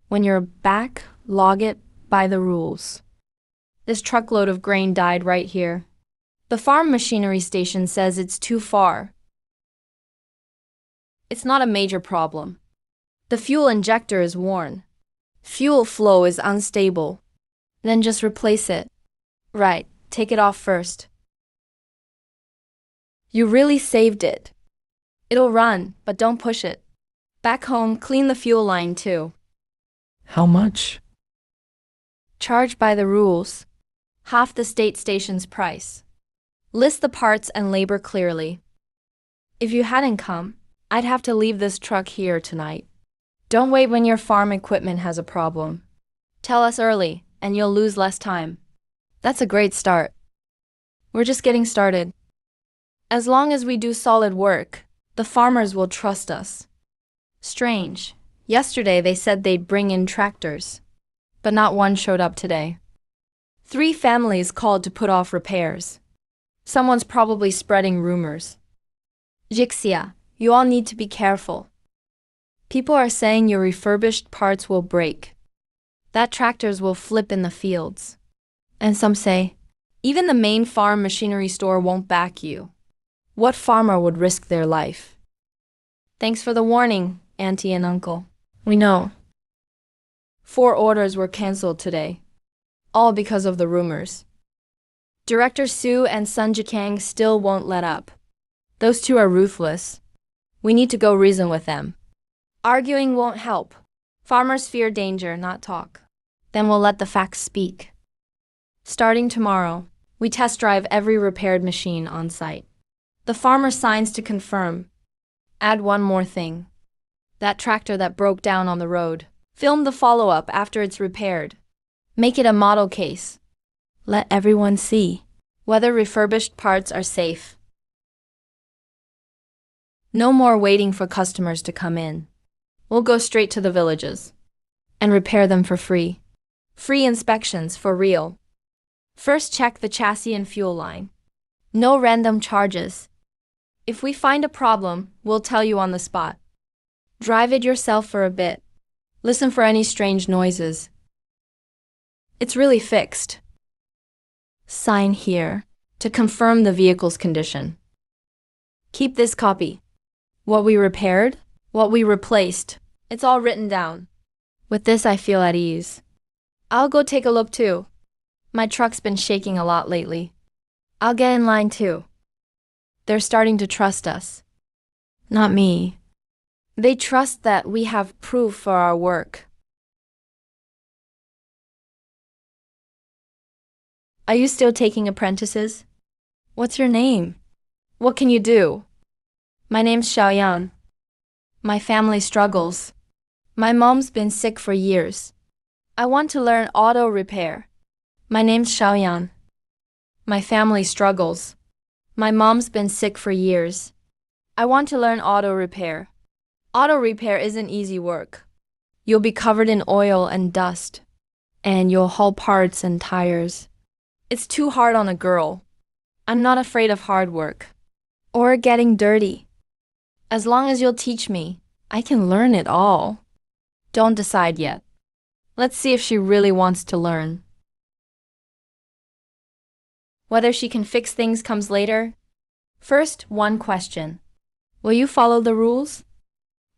When you're back, log it by the rules. This truckload of grain died right here. The farm machinery station says it's too far. It's not a major problem. The fuel injector is worn. Fuel flow is unstable. Then just replace it. Right, take it off first. You really saved it. It'll run, but don't push it. Back home, clean the fuel line too. How much? Charge by the rules. Half the state station's price. List the parts and labor clearly. If you hadn't come, I'd have to leave this truck here tonight. Don't wait when your farm equipment has a problem. Tell us early, and you'll lose less time. That's a great start. We're just getting started. As long as we do solid work, the farmers will trust us. Strange. Yesterday they said they'd bring in tractors, but not one showed up today. 3 families called to put off repairs. Someone's probably spreading rumors. Jixia, you all need to be careful. People are saying your refurbished parts will break. That tractors will flip in the fields. And some say, even the main farm machinery store won't back you. What farmer would risk their life? Thanks for the warning, Auntie and Uncle. We know. 4 orders were canceled today, all because of the rumors. Director Su and Sun Jikang still won't let up. Those 2 are ruthless. We need to go reason with them. Arguing won't help. Farmers fear danger, not talk. Then we'll let the facts speak. Starting tomorrow, we test drive every repaired machine on site. The farmer signs to confirm. Add one more thing. That tractor that broke down on the road. Film the follow-up after it's repaired. Make it a model case. Let everyone see whether refurbished parts are safe. No more waiting for customers to come in. We'll go straight to the villages and repair them for free. Free inspections for real. First check the chassis and fuel line. No random charges. If we find a problem, we'll tell you on the spot. Drive it yourself for a bit. Listen for any strange noises. It's really fixed. Sign here to confirm the vehicle's condition. Keep this copy. What we repaired, what we replaced, it's all written down. With this, I feel at ease. I'll go take a look too. My truck's been shaking a lot lately. I'll get in line too. They're starting to trust us. Not me. They trust that we have proof for our work. Are you still taking apprentices? What's your name? What can you do? My name's Xiaoyan. My family struggles. My mom's been sick for years. I want to learn auto repair. My name's Xiaoyan. My family struggles. My mom's been sick for years. I want to learn auto repair. Auto repair isn't easy work. You'll be covered in oil and dust, and you'll haul parts and tires. It's too hard on a girl. I'm not afraid of hard work or getting dirty. As long as you'll teach me, I can learn it all. Don't decide yet. Let's see if she really wants to learn. Whether she can fix things comes later. First, one question. Will you follow the rules?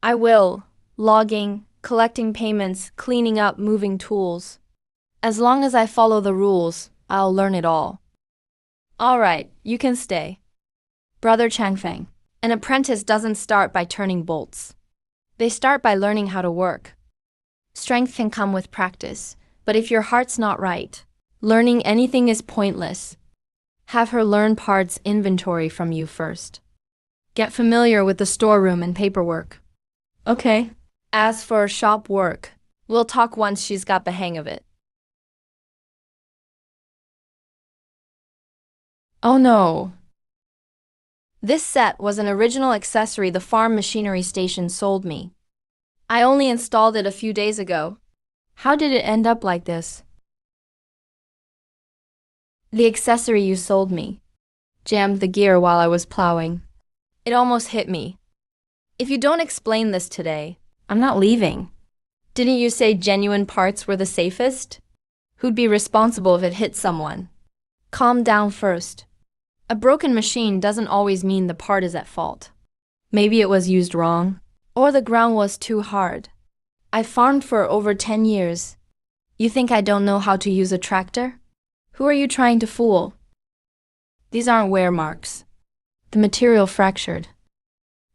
I will. Logging, collecting payments, cleaning up, moving tools. As long as I follow the rules, I'll learn it all. All right, you can stay. Brother Changfang, an apprentice doesn't start by turning bolts. They start by learning how to work. Strength can come with practice, but if your heart's not right, learning anything is pointless. Have her learn parts inventory from you first. Get familiar with the storeroom and paperwork. Okay. As for shop work, we'll talk once she's got the hang of it. Oh no. This set was an original accessory the farm machinery station sold me. I only installed it a few days ago. How did it end up like this? The accessory you sold me jammed the gear while I was plowing. It almost hit me. If you don't explain this today, I'm not leaving. Didn't you say genuine parts were the safest? Who'd be responsible if it hit someone? Calm down first. A broken machine doesn't always mean the part is at fault. Maybe it was used wrong, or the ground was too hard. I farmed for over 10 years. You think I don't know how to use a tractor? Who are you trying to fool? These aren't wear marks. The material fractured.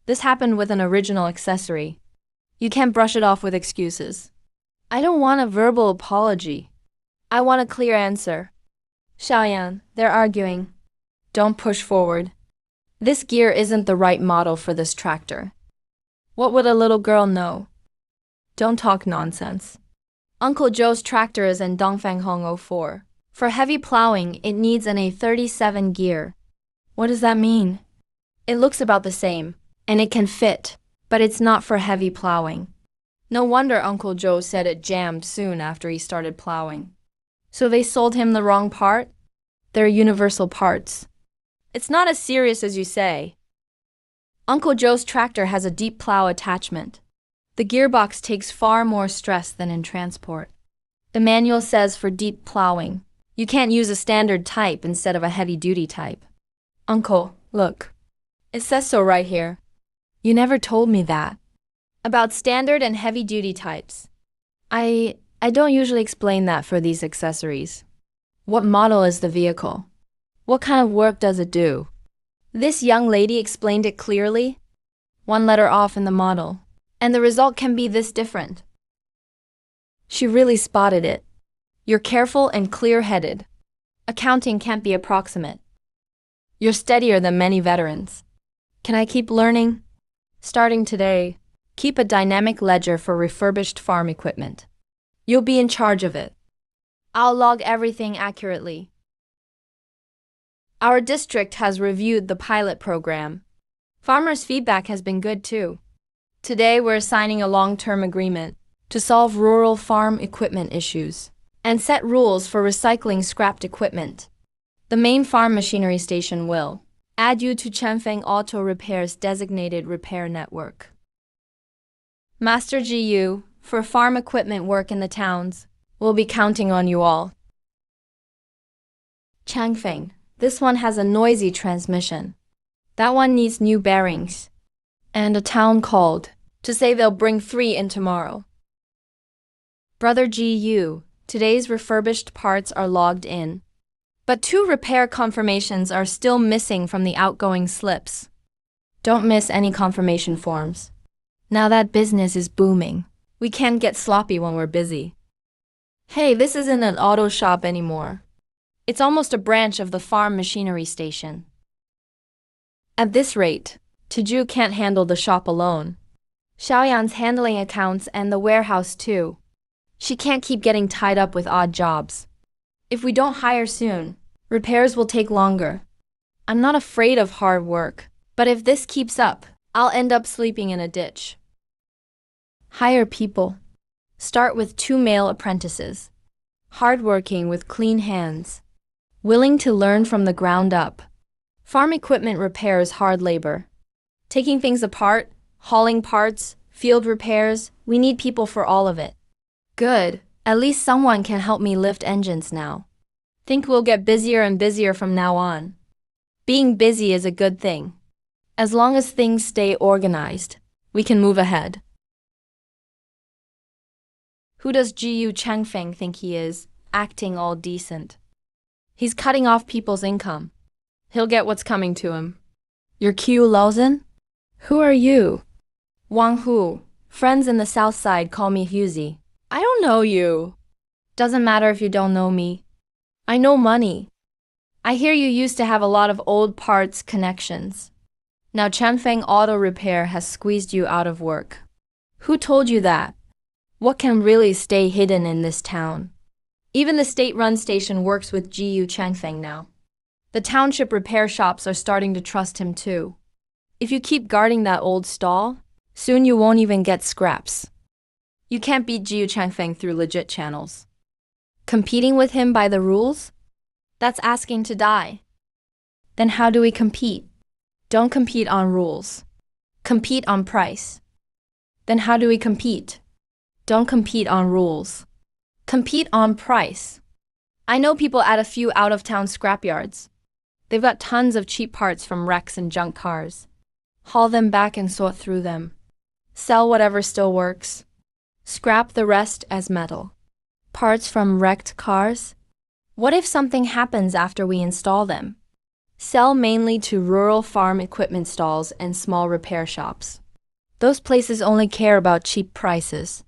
This happened with an original accessory. You can't brush it off with excuses. I don't want a verbal apology. I want a clear answer. Xiaoyan, they're arguing. Don't push forward. This gear isn't the right model for this tractor. What would a little girl know? Don't talk nonsense. Uncle Joe's tractor is an Dongfang Hong 04. For heavy plowing, it needs an A37 gear. What does that mean? It looks about the same, and it can fit, but it's not for heavy plowing. No wonder Uncle Joe said it jammed soon after he started plowing. So they sold him the wrong part? They're universal parts. It's not as serious as you say. Uncle Joe's tractor has a deep plow attachment. The gearbox takes far more stress than in transport. The manual says for deep plowing, you can't use a standard type instead of a heavy-duty type. Uncle, look. It says so right here. You never told me that. About standard and heavy-duty types. I don't usually explain that for these accessories. What model is the vehicle? What kind of work does it do? This young lady explained it clearly. One letter off in the model, and the result can be this different. She really spotted it. You're careful and clear-headed. Accounting can't be approximate. You're steadier than many veterans. Can I keep learning? Starting today, keep a dynamic ledger for refurbished farm equipment. You'll be in charge of it. I'll log everything accurately. Our district has reviewed the pilot program. Farmers' feedback has been good too. Today we're signing a long-term agreement to solve rural farm equipment issues and set rules for recycling scrapped equipment. The main farm machinery station will add you to Changfang Auto Repair's designated repair network. Master GU, for farm equipment work in the towns, we'll be counting on you all. Changfang, this one has a noisy transmission. That one needs new bearings. And a town called to say they'll bring 3 in tomorrow. Brother GU, today's refurbished parts are logged in. But 2 repair confirmations are still missing from the outgoing slips. Don't miss any confirmation forms. Now that business is booming, we can't get sloppy when we're busy. Hey, this isn't an auto shop anymore. It's almost a branch of the farm machinery station. At this rate, Ju can't handle the shop alone. Xiaoyan's handling accounts and the warehouse too. She can't keep getting tied up with odd jobs. If we don't hire soon, repairs will take longer. I'm not afraid of hard work, but if this keeps up, I'll end up sleeping in a ditch. Hire people. Start with 2 male apprentices. Hardworking with clean hands. Willing to learn from the ground up. Farm equipment repair is hard labor. Taking things apart, hauling parts, field repairs, we need people for all of it. Good. At least someone can help me lift engines now. Think we'll get busier and busier from now on. Being busy is a good thing. As long as things stay organized, we can move ahead. Who does Ju Changfang think he is, acting all decent? He's cutting off people's income. He'll get what's coming to him. You're Q Lausen? Who are you? Wong Hu. Friends in the south side call me Husey. I don't know you. Doesn't matter if you don't know me. I know money. I hear you used to have a lot of old parts connections. Now Changfang Auto Repair has squeezed you out of work. Who told you that? What can really stay hidden in this town? Even the state-run station works with Ju Changfang now. The township repair shops are starting to trust him too. If you keep guarding that old stall, soon you won't even get scraps. You can't beat Ju Changfang through legit channels. Competing with him by the rules? That's asking to die. Then how do we compete? Don't compete on rules. Compete on price. Then how do we compete? Don't compete on rules. Compete on price. I know people at a few out-of-town scrapyards. They've got tons of cheap parts from wrecks and junk cars. Haul them back and sort through them. Sell whatever still works. Scrap the rest as metal. Parts from wrecked cars? What if something happens after we install them? Sell mainly to rural farm equipment stalls and small repair shops. Those places only care about cheap prices.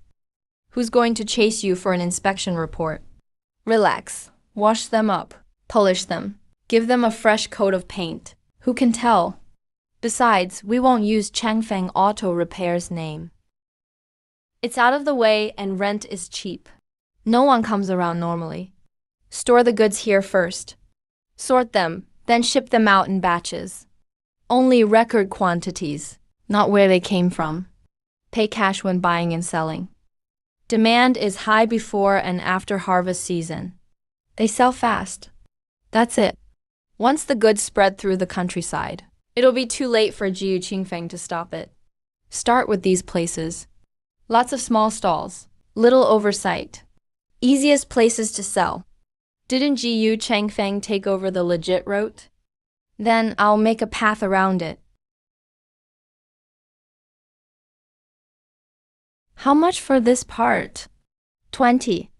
Who's going to chase you for an inspection report? Relax. Wash them up. Polish them. Give them a fresh coat of paint. Who can tell? Besides, we won't use Changfang Auto Repair's name. It's out of the way and rent is cheap. No one comes around normally. Store the goods here first. Sort them, then ship them out in batches. Only record quantities, not where they came from. Pay cash when buying and selling. Demand is high before and after harvest season. They sell fast. That's it. Once the goods spread through the countryside, it'll be too late for Ju Changfang to stop it. Start with these places. Lots of small stalls, little oversight. Easiest places to sell. Didn't Ju Changfang take over the legit route? Then I'll make a path around it. How much for this part? 20.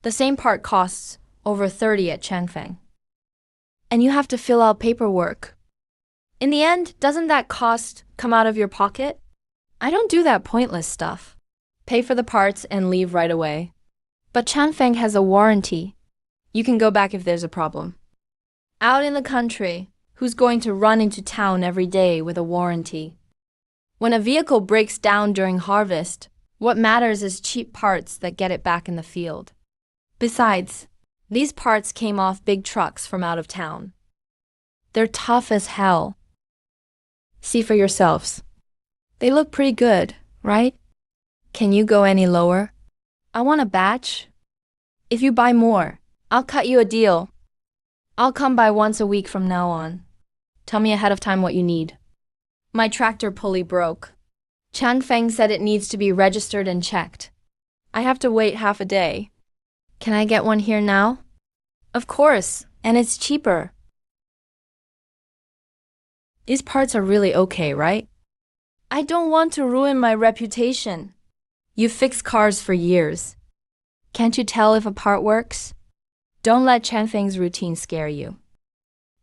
The same part costs over 30 at Changfang. And you have to fill out paperwork. In the end, doesn't that cost come out of your pocket? I don't do that pointless stuff. Pay for the parts and leave right away. But Changfang has a warranty. You can go back if there's a problem. Out in the country, who's going to run into town every day with a warranty? When a vehicle breaks down during harvest, what matters is cheap parts that get it back in the field. Besides, these parts came off big trucks from out of town. They're tough as hell. See for yourselves. They look pretty good, right? Can you go any lower? I want a batch. If you buy more, I'll cut you a deal. I'll come by once a week from now on. Tell me ahead of time what you need. My tractor pulley broke. Changfang said it needs to be registered and checked. I have to wait half a day. Can I get one here now? Of course, and it's cheaper. These parts are really okay, right? I don't want to ruin my reputation. You've fixed cars for years. Can't you tell if a part works? Don't let Changfang's routine scare you.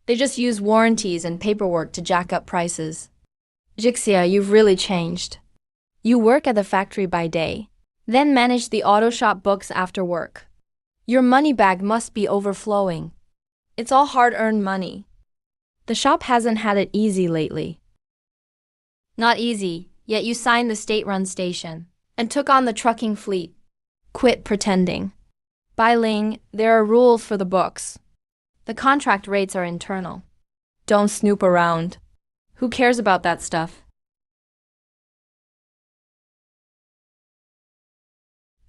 They just use warranties and paperwork to jack up prices. Jixia, you've really changed. You work at the factory by day, then manage the auto shop books after work. Your money bag must be overflowing. It's all hard-earned money. The shop hasn't had it easy lately. Not easy, yet you signed the state-run station and took on the trucking fleet. Quit pretending. By Ling, there are rules for the books. The contract rates are internal. Don't snoop around. Who cares about that stuff?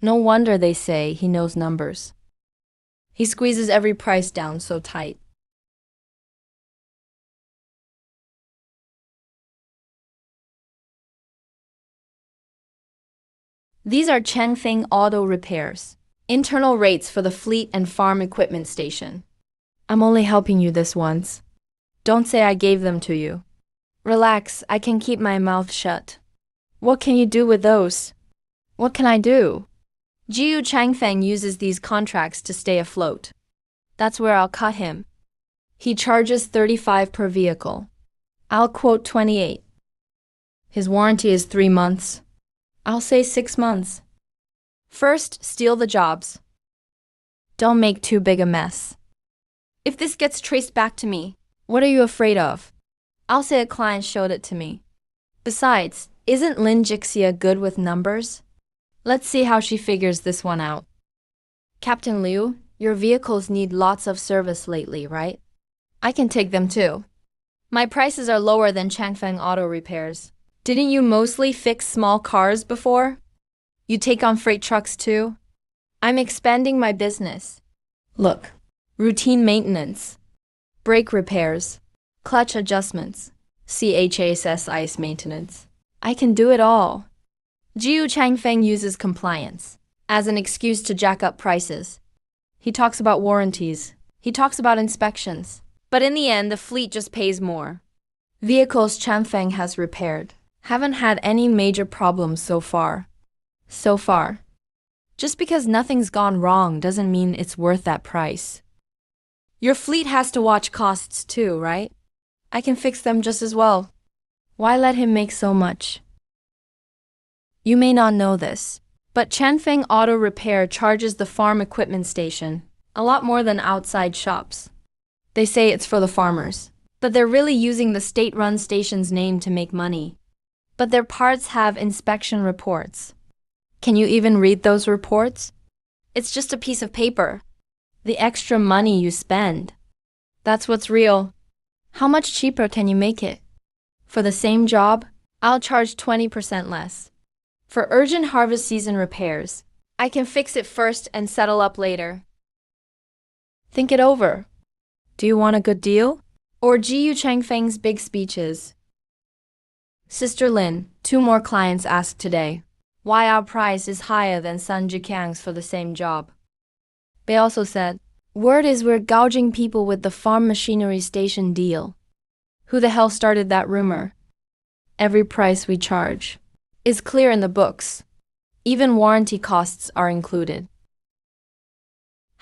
No wonder they say he knows numbers. He squeezes every price down so tight. These are Changfang Auto Repairs. Internal rates for the fleet and farm equipment station. I'm only helping you this once. Don't say I gave them to you. Relax, I can keep my mouth shut. What can you do with those? What can I do? Ju Changfang uses these contracts to stay afloat. That's where I'll cut him. He charges 35 per vehicle. I'll quote 28. His warranty is 3 months. I'll say 6 months. First, steal the jobs. Don't make too big a mess. If this gets traced back to me, what are you afraid of? I'll say a client showed it to me. Besides, isn't Lin Jixia good with numbers? Let's see how she figures this one out. Captain Liu, your vehicles need lots of service lately, right? I can take them too. My prices are lower than Changfang Auto Repairs. Didn't you mostly fix small cars before? You take on freight trucks too? I'm expanding my business. Look, routine maintenance, brake repairs, clutch adjustments, CHSS ice maintenance. I can do it all. Ju Changfang uses compliance as an excuse to jack up prices. He talks about warranties. He talks about inspections. But in the end, the fleet just pays more. Vehicles Changfang has repaired haven't had any major problems so far. Just because nothing's gone wrong doesn't mean it's worth that price. Your fleet has to watch costs too, right? I can fix them just as well. Why let him make so much? You may not know this, but Changfang Auto Repair charges the farm equipment station a lot more than outside shops. They say it's for the farmers, but they're really using the state-run station's name to make money. But their parts have inspection reports. Can you even read those reports? It's just a piece of paper. The extra money you spend. That's what's real. How much cheaper can you make it? For the same job, I'll charge 20% less. For urgent harvest season repairs, I can fix it first and settle up later. Think it over. Do you want a good deal? Or Ju Changfang's big speeches? Sister Lin, 2 more clients asked today why our price is higher than Sun Jikang's for the same job. They also said, word is we're gouging people with the farm machinery station deal. Who the hell started that rumor? Every price we charge is clear in the books. Even warranty costs are included.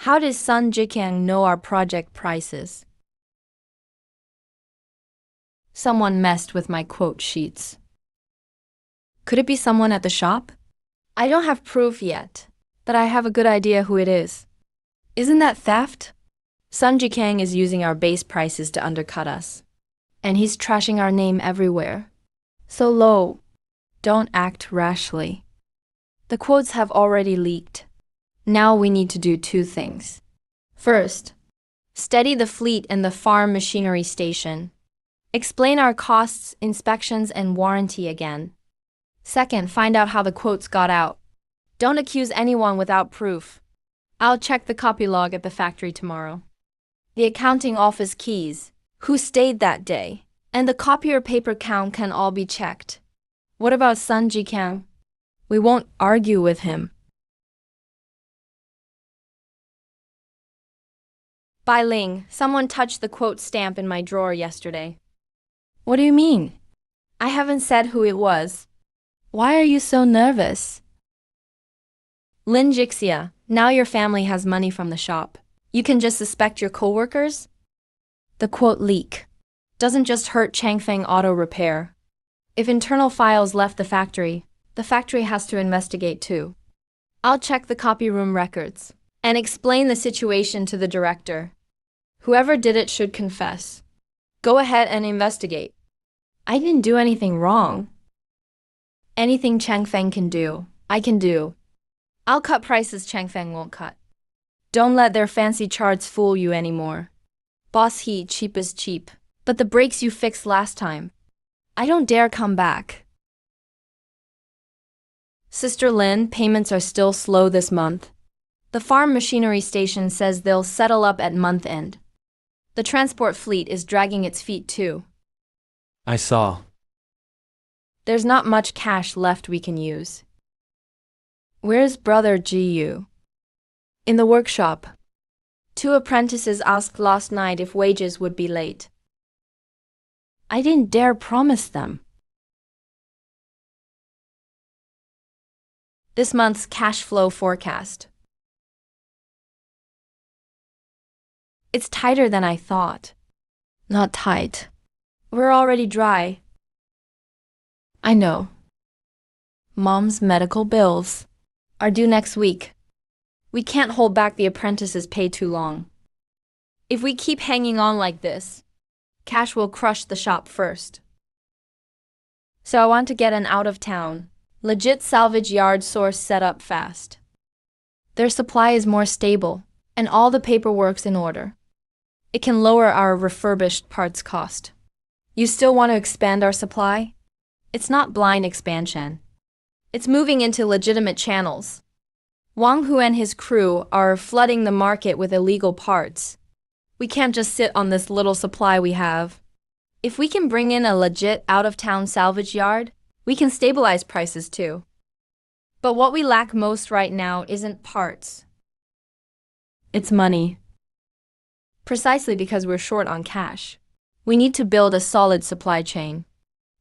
How does Sun Jikang know our project prices? Someone messed with my quote sheets. Could it be someone at the shop? I don't have proof yet, but I have a good idea who it is. Isn't that theft? Sun Jikang is using our base prices to undercut us. And he's trashing our name everywhere. So low. Don't act rashly. The quotes have already leaked. Now we need to do 2 things. First, steady the fleet and the farm machinery station. Explain our costs, inspections, and warranty again. Second, find out how the quotes got out. Don't accuse anyone without proof. I'll check the copy log at the factory tomorrow. The accounting office keys, who stayed that day, and the copier paper count can all be checked. What about Sun Jikang? We won't argue with him. Bai Ling, someone touched the quote stamp in my drawer yesterday. What do you mean? I haven't said who it was. Why are you so nervous? Lin Jixia, now your family has money from the shop. You can just suspect your coworkers? The quote leak doesn't just hurt Changfang Auto Repair. If internal files left the factory has to investigate too. I'll check the copy room records and explain the situation to the director. Whoever did it should confess. Go ahead and investigate. I didn't do anything wrong. Anything Changfang can do, I can do. I'll cut prices Changfang won't cut. Don't let their fancy charts fool you anymore. Boss he, cheap is cheap. But the brakes you fixed last time, I don't dare come back. Sister Lin, payments are still slow this month. The farm machinery station says they'll settle up at month end. The transport fleet is dragging its feet too. I saw. There's not much cash left we can use. Where's brother Gu? In the workshop. 2 apprentices asked last night if wages would be late. I didn't dare promise them. This month's cash flow forecast. It's tighter than I thought. Not tight. We're already dry. I know. Mom's medical bills are due next week. We can't hold back the apprentices' pay too long. If we keep hanging on like this, cash will crush the shop first. So I want to get an out-of-town, legit salvage yard source set up fast. Their supply is more stable, and all the paperwork's in order. It can lower our refurbished parts cost. You still want to expand our supply? It's not blind expansion. It's moving into legitimate channels. Wong Hu and his crew are flooding the market with illegal parts. We can't just sit on this little supply we have. If we can bring in a legit out-of-town salvage yard, we can stabilize prices too. But what we lack most right now isn't parts. It's money. Precisely because we're short on cash. We need to build a solid supply chain.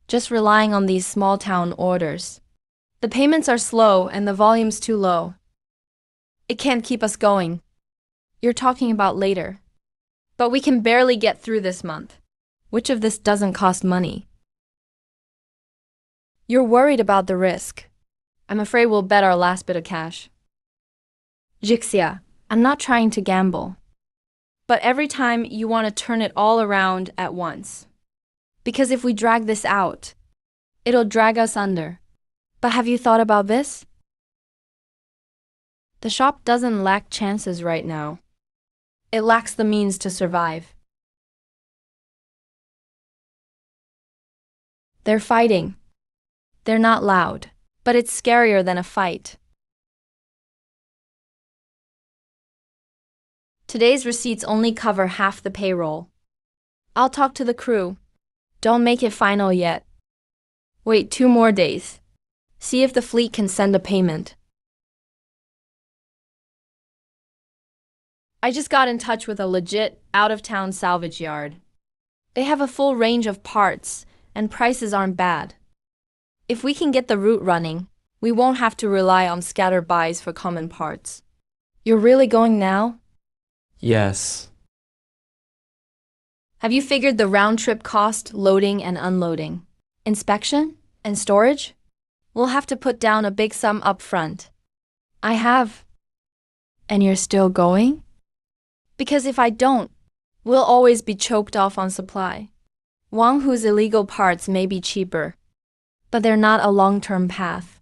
Just relying on these small-town orders. The payments are slow and the volume's too low. It can't keep us going. You're talking about later. But we can barely get through this month. Which of this doesn't cost money? You're worried about the risk. I'm afraid we'll bet our last bit of cash. Jixia, I'm not trying to gamble. But every time you want to turn it all around at once. Because if we drag this out, it'll drag us under. But have you thought about this? The shop doesn't lack chances right now. It lacks the means to survive. They're fighting. They're not loud, but it's scarier than a fight. Today's receipts only cover half the payroll. I'll talk to the crew. Don't make it final yet. Wait 2 more days. See if the fleet can send a payment. I just got in touch with a legit, out-of-town salvage yard. They have a full range of parts, and prices aren't bad. If we can get the route running, we won't have to rely on scatter buys for common parts. You're really going now? Yes. Have you figured the round-trip cost, loading and unloading, inspection, and storage? We'll have to put down a big sum up front. I have. And you're still going? Because if I don't, we'll always be choked off on supply. Wong whose illegal parts may be cheaper, but they're not a long-term path.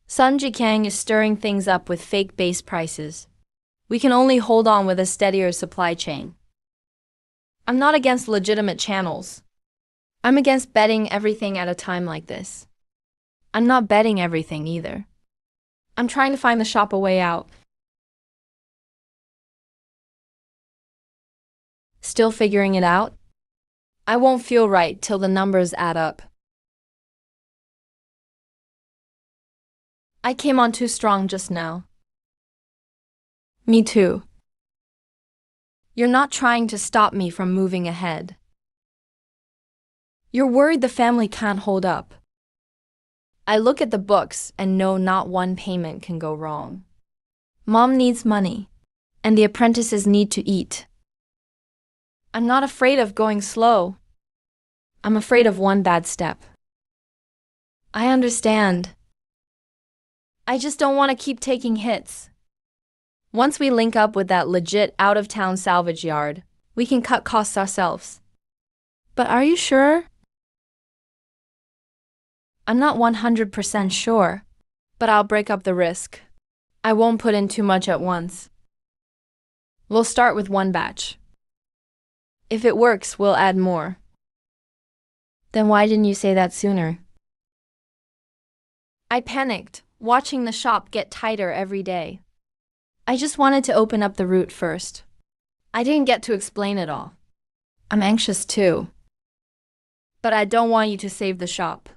Sun Jikang is stirring things up with fake base prices. We can only hold on with a steadier supply chain. I'm not against legitimate channels. I'm against betting everything at a time like this. I'm not betting everything either. I'm trying to find the shop a way out. Still figuring it out? I won't feel right till the numbers add up. I came on too strong just now. Me too. You're not trying to stop me from moving ahead. You're worried the family can't hold up. I look at the books and know not one payment can go wrong. Mom needs money, and the apprentices need to eat. I'm not afraid of going slow. I'm afraid of one bad step. I understand. I just don't want to keep taking hits. Once we link up with that legit out-of-town salvage yard, we can cut costs ourselves. But are you sure? I'm not 100% sure, but I'll break up the risk. I won't put in too much at once. We'll start with one batch. If it works, we'll add more. Then why didn't you say that sooner? I panicked, watching the shop get tighter every day. I just wanted to open up the route first. I didn't get to explain it all. I'm anxious too. But I don't want you to save the shop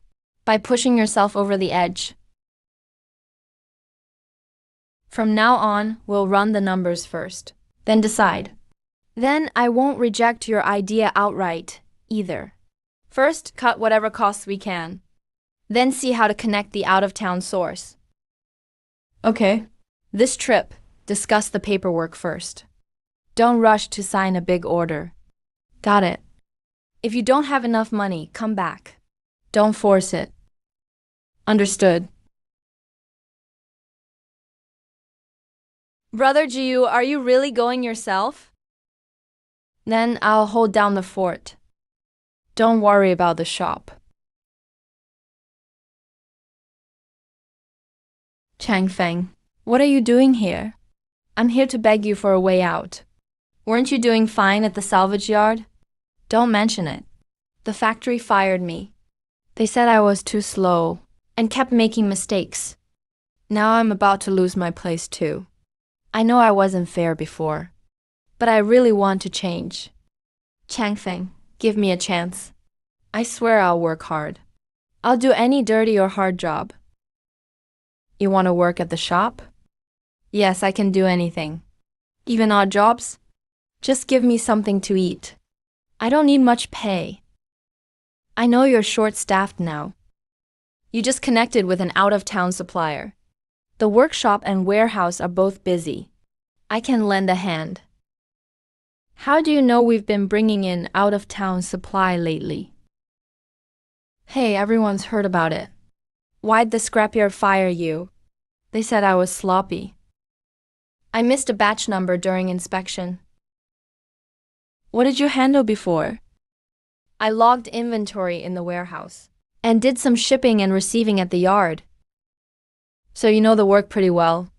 by pushing yourself over the edge. From now on, we'll run the numbers first, then decide. Then I won't reject your idea outright, either. First, cut whatever costs we can. Then see how to connect the out-of-town source. Okay. This trip, discuss the paperwork first. Don't rush to sign a big order. Got it. If you don't have enough money, come back. Don't force it. Understood. Brother Jiu, are you really going yourself? Then I'll hold down the fort. Don't worry about the shop. Changfang, what are you doing here? I'm here to beg you for a way out. Weren't you doing fine at the salvage yard? Don't mention it. The factory fired me. They said I was too slow and kept making mistakes. Now I'm about to lose my place too. I know I wasn't fair before, but I really want to change. Changfang, give me a chance. I swear I'll work hard. I'll do any dirty or hard job. You want to work at the shop? Yes, I can do anything. Even odd jobs? Just give me something to eat. I don't need much pay. I know you're short-staffed now. You just connected with an out-of-town supplier. The workshop and warehouse are both busy. I can lend a hand. How do you know we've been bringing in out-of-town supply lately? Hey, everyone's heard about it. Why'd the scrapyard fire you? They said I was sloppy. I missed a batch number during inspection. What did you handle before? I logged inventory in the warehouse and did some shipping and receiving at the yard. So you know the work pretty well.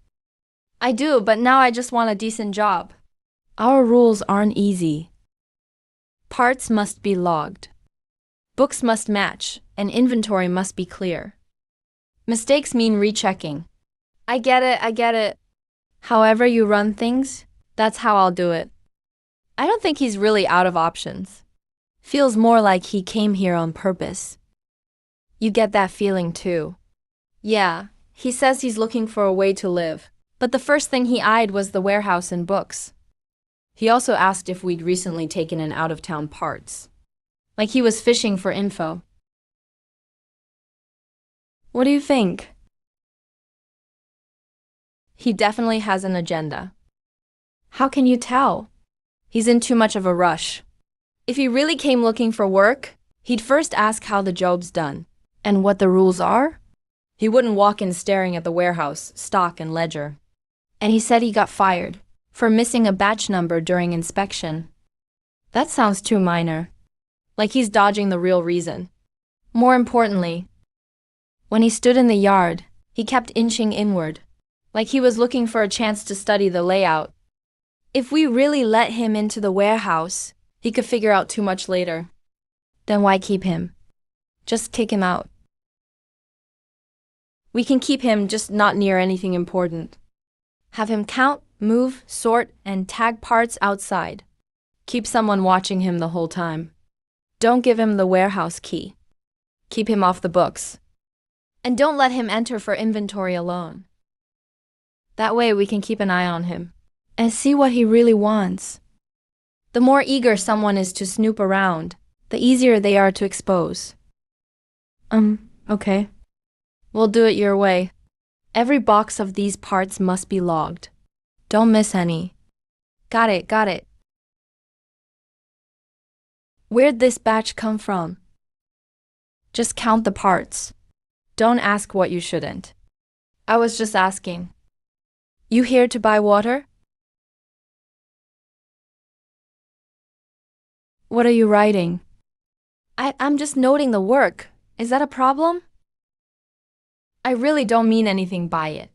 I do, but now I just want a decent job. Our rules aren't easy. Parts must be logged. Books must match, and inventory must be clear. Mistakes mean rechecking. I get it. However you run things, that's how I'll do it. I don't think he's really out of options. Feels more like he came here on purpose. You get that feeling too. Yeah, he says he's looking for a way to live, but the first thing he eyed was the warehouse and books. He also asked if we'd recently taken in out-of-town parts. Like he was fishing for info. What do you think? He definitely has an agenda. How can you tell? He's in too much of a rush. If he really came looking for work, he'd first ask how the job's done and what the rules are. He wouldn't walk in staring at the warehouse, stock, and ledger. And he said he got fired for missing a batch number during inspection. That sounds too minor. Like he's dodging the real reason. More importantly, when he stood in the yard, he kept inching inward, like he was looking for a chance to study the layout. If we really let him into the warehouse, he could figure out too much later. Then why keep him? Just kick him out. We can keep him, just not near anything important. Have him count, move, sort, and tag parts outside. Keep someone watching him the whole time. Don't give him the warehouse key. Keep him off the books. And don't let him enter for inventory alone. That way we can keep an eye on him and see what he really wants. The more eager someone is to snoop around, the easier they are to expose. Okay. We'll do it your way. Every box of these parts must be logged. Don't miss any. Got it. Where'd this batch come from? Just count the parts. Don't ask what you shouldn't. I was just asking. You here to buy water? What are you writing? I'm just noting the work. Is that a problem? I really don't mean anything by it.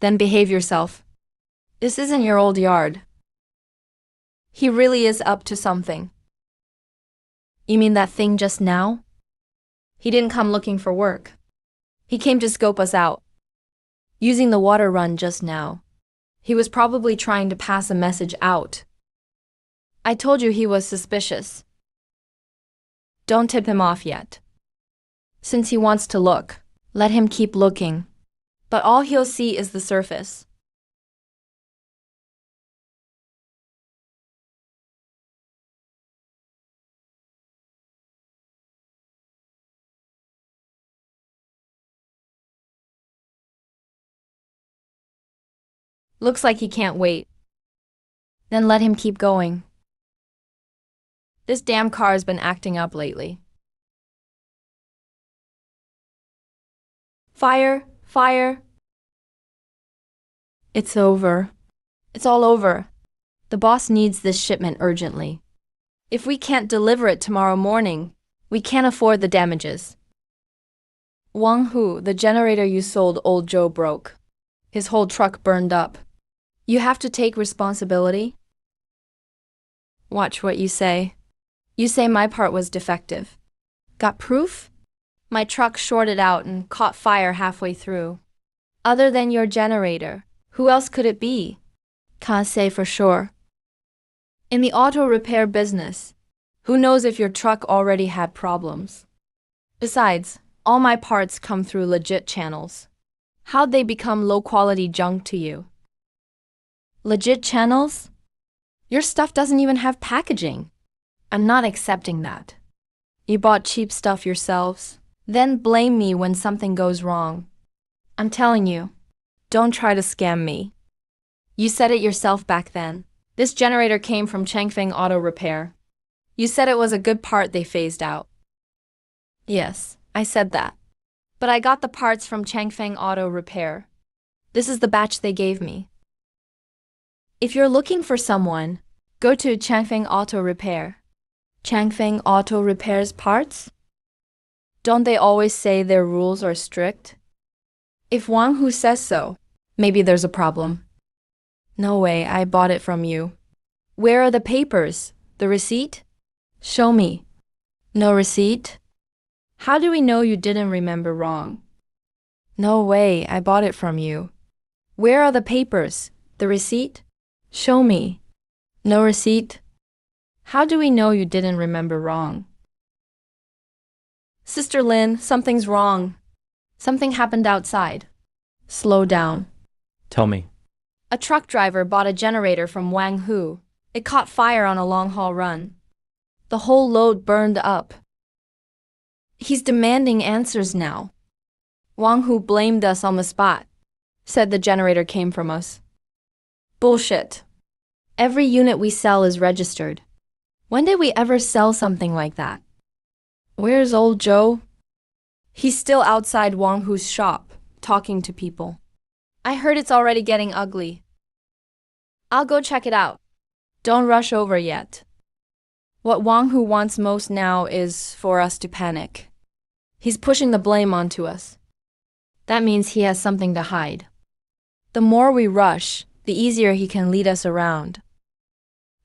Then behave yourself. This isn't your old yard. He really is up to something. You mean that thing just now? He didn't come looking for work. He came to scope us out. Using the water run just now. He was probably trying to pass a message out. I told you he was suspicious. Don't tip him off yet. Since he wants to look, let him keep looking. But all he'll see is the surface. Looks like he can't wait. Then let him keep going. This damn car's been acting up lately. Fire! It's over. It's all over. The boss needs this shipment urgently. If we can't deliver it tomorrow morning, we can't afford the damages. Wong Hu, the generator you sold old Joe broke. His whole truck burned up. You have to take responsibility. Watch what you say. You say my part was defective. Got proof? My truck shorted out and caught fire halfway through. Other than your generator, who else could it be? Can't say for sure. In the auto repair business, who knows if your truck already had problems? Besides, all my parts come through legit channels. How'd they become low-quality junk to you? Legit channels? Your stuff doesn't even have packaging. I'm not accepting that. You bought cheap stuff yourselves, then blame me when something goes wrong. I'm telling you, don't try to scam me. You said it yourself back then. This generator came from Changfang Auto Repair. You said it was a good part they phased out. Yes, I said that. But I got the parts from Changfang Auto Repair. This is the batch they gave me. If you're looking for someone, go to Changfang Auto Repair. Changfang Auto Repair's parts? Don't they always say their rules are strict? If Wang Hu says so, Maybe there's a problem. No way, I bought it from you. Where are the papers? The receipt? Show me. No receipt? How do we know you didn't remember wrong? No way, I bought it from you. Where are the papers? The receipt? Show me. No receipt? How do we know you didn't remember wrong? Sister Lin, something's wrong. Something happened outside. Slow down. Tell me. A truck driver bought a generator from Wang Hu. It caught fire on a long-haul run. The whole load burned up. He's demanding answers now. Wang Hu blamed us on the spot. Said the generator came from us. Bullshit. Every unit we sell is registered. When did we ever sell something like that? Where's old Joe? He's still outside Wang Hu's shop, talking to people. I heard it's already getting ugly. I'll go check it out. Don't rush over yet. What Wang Hu wants most now is for us to panic. He's pushing the blame onto us. That means he has something to hide. The more we rush, the easier he can lead us around.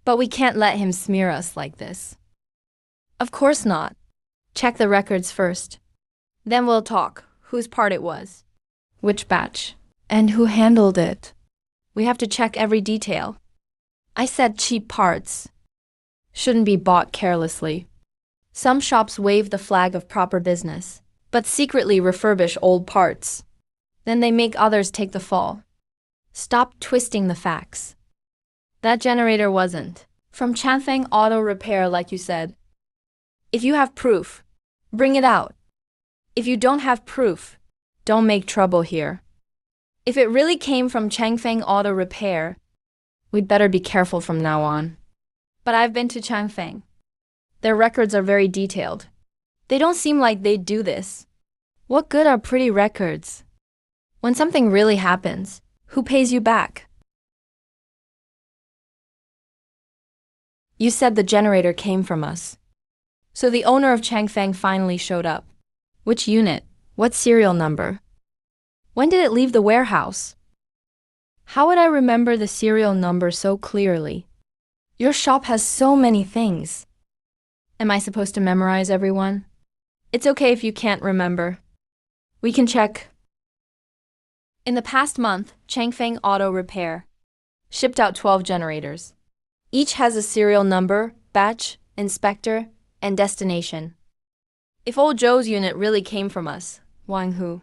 But we can't let him smear us like this. Of course not. Check the records first. Then we'll talk whose part it was, which batch, and who handled it. We have to check every detail. I said cheap parts. Shouldn't be bought carelessly. Some shops wave the flag of proper business, but secretly refurbish old parts. Then they make others take the fall. Stop twisting the facts. That generator wasn't from Changfang Auto Repair, like you said. If you have proof, bring it out. If you don't have proof, don't make trouble here. If it really came from Changfang Auto Repair, we'd better be careful from now on. But I've been to Changfang. Their records are very detailed. They don't seem like they'd do this. What good are pretty records? When something really happens, who pays you back? You said the generator came from us. So the owner of Changfang finally showed up. Which unit? What serial number? When did it leave the warehouse? How would I remember the serial number so clearly? Your shop has so many things. Am I supposed to memorize everyone? It's okay if you can't remember. We can check. In the past month, Changfang Auto Repair shipped out 12 generators. Each has a serial number, batch, inspector, and destination. If old Joe's unit really came from us, Wang Hu,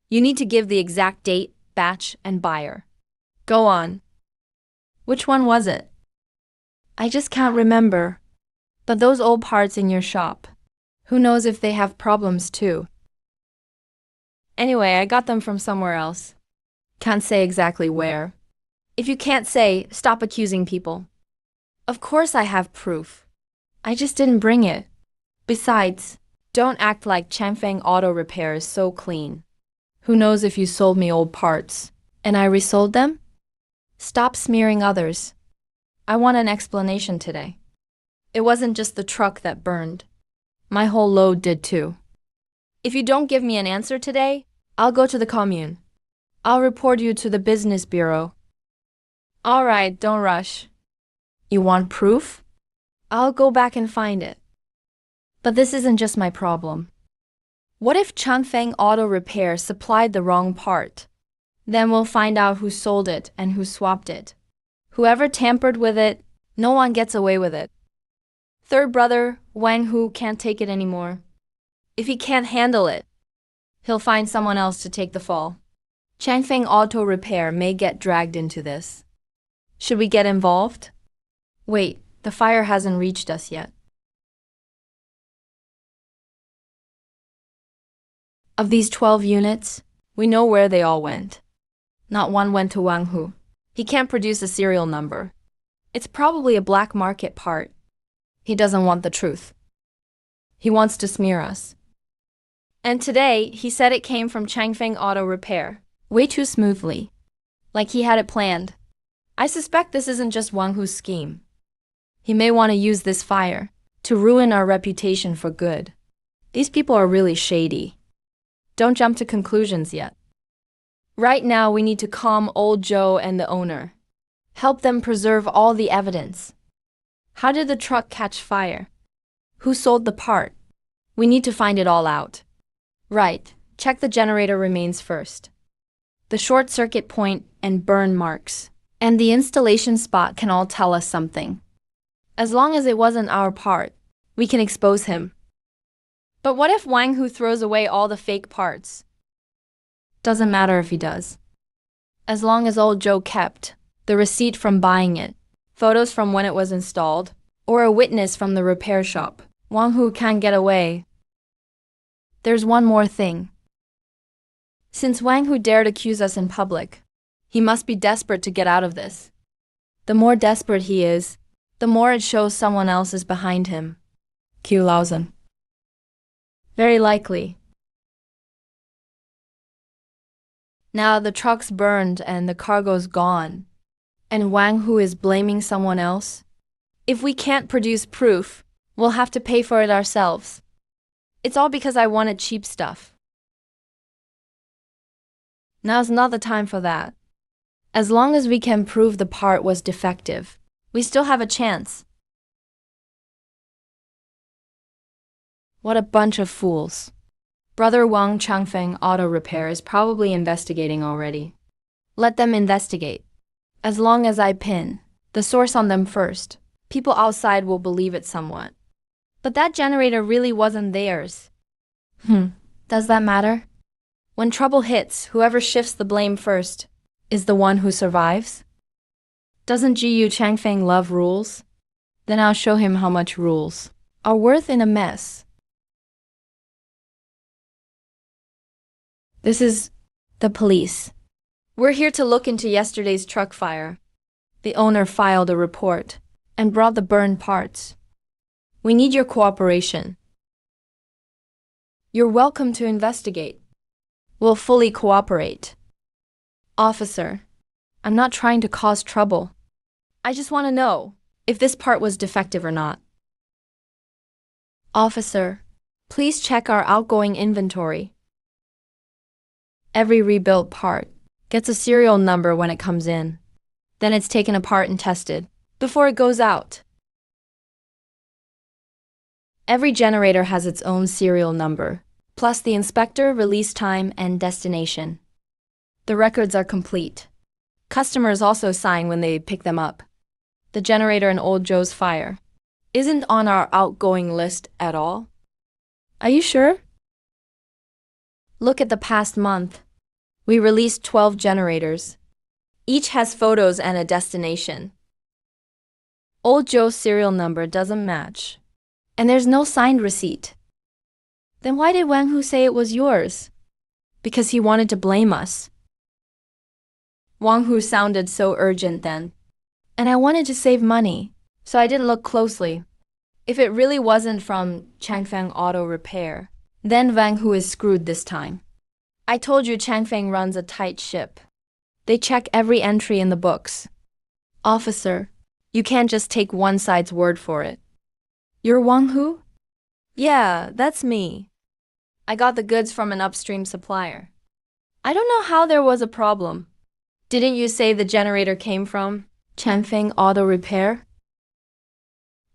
you need to give the exact date, batch, and buyer. Go on. Which one was it? I just can't remember. But those old parts in your shop, who knows if they have problems too? Anyway, I got them from somewhere else. Can't say exactly where. If you can't say, stop accusing people. Of course I have proof. I just didn't bring it. Besides, don't act like Changfang Auto Repair is so clean. Who knows if you sold me old parts, and I resold them? Stop smearing others. I want an explanation today. It wasn't just the truck that burned. My whole load did too. If you don't give me an answer today, I'll go to the commune. I'll report you to the business bureau. All right, don't rush. You want proof? I'll go back and find it. But this isn't just my problem. What if Changfang Auto Repair supplied the wrong part? Then we'll find out who sold it and who swapped it. Whoever tampered with it, no one gets away with it. Third brother, Wang Hu, can't take it anymore. If he can't handle it, he'll find someone else to take the fall. Changfang Auto Repair may get dragged into this. Should we get involved? Wait, the fire hasn't reached us yet. Of these 12 units, we know where they all went. Not one went to Wang Hu. He can't produce a serial number. It's probably a black market part. He doesn't want the truth. He wants to smear us. And today, he said it came from Changfang Auto Repair, way too smoothly, like he had it planned. I suspect this isn't just Wang Hu's scheme. He may want to use this fire to ruin our reputation for good. These people are really shady. Don't jump to conclusions yet. Right now, we need to calm old Joe and the owner. Help them preserve all the evidence. How did the truck catch fire? Who sold the part? We need to find it all out. Right, check the generator remains first. The short circuit point and burn marks, and the installation spot can all tell us something. As long as it wasn't our part, we can expose him. But what if Wang Hu throws away all the fake parts? Doesn't matter if he does. As long as old Joe kept the receipt from buying it, photos from when it was installed, or a witness from the repair shop, Wang Hu can't get away. There's one more thing. Since Wang Hu dared accuse us in public, he must be desperate to get out of this. The more desperate he is, the more it shows someone else is behind him. Q Lausen. Very likely. Now the truck's burned and the cargo's gone, and Wang Hu is blaming someone else. If we can't produce proof, we'll have to pay for it ourselves. It's all because I wanted cheap stuff. Now's not the time for that. As long as we can prove the part was defective, we still have a chance. What a bunch of fools. Brother Wong Changfang Auto Repair is probably investigating already. Let them investigate. As long as I pin the source on them first, people outside will believe it somewhat. But that generator really wasn't theirs. Does that matter? When trouble hits, whoever shifts the blame first is the one who survives. Doesn't Ju Changfang love rules? Then I'll show him how much rules are worth in a mess. This is the police. We're here to look into yesterday's truck fire. The owner filed a report and brought the burned parts. We need your cooperation. You're welcome to investigate. We'll fully cooperate. Officer, I'm not trying to cause trouble. I just want to know if this part was defective or not. Officer, please check our outgoing inventory. Every rebuilt part gets a serial number when it comes in. Then it's taken apart and tested before it goes out. Every generator has its own serial number, plus the inspector, release time, and destination. The records are complete. Customers also sign when they pick them up. The generator in Old Joe's fire isn't on our outgoing list at all. Are you sure? Look at the past month. We released 12 generators. Each has photos and a destination. Old Joe's serial number doesn't match, and there's no signed receipt. Then why did Wang Hu say it was yours? Because he wanted to blame us. Wang Hu sounded so urgent then, and I wanted to save money, so I didn't look closely. If it really wasn't from Changfang Auto Repair, then Wang Hu is screwed this time. I told you Changfang runs a tight ship. They check every entry in the books. Officer, you can't just take one side's word for it. You're Wang Hu? Yeah, that's me. I got the goods from an upstream supplier. I don't know how there was a problem. Didn't you say the generator came from Changfang Auto Repair?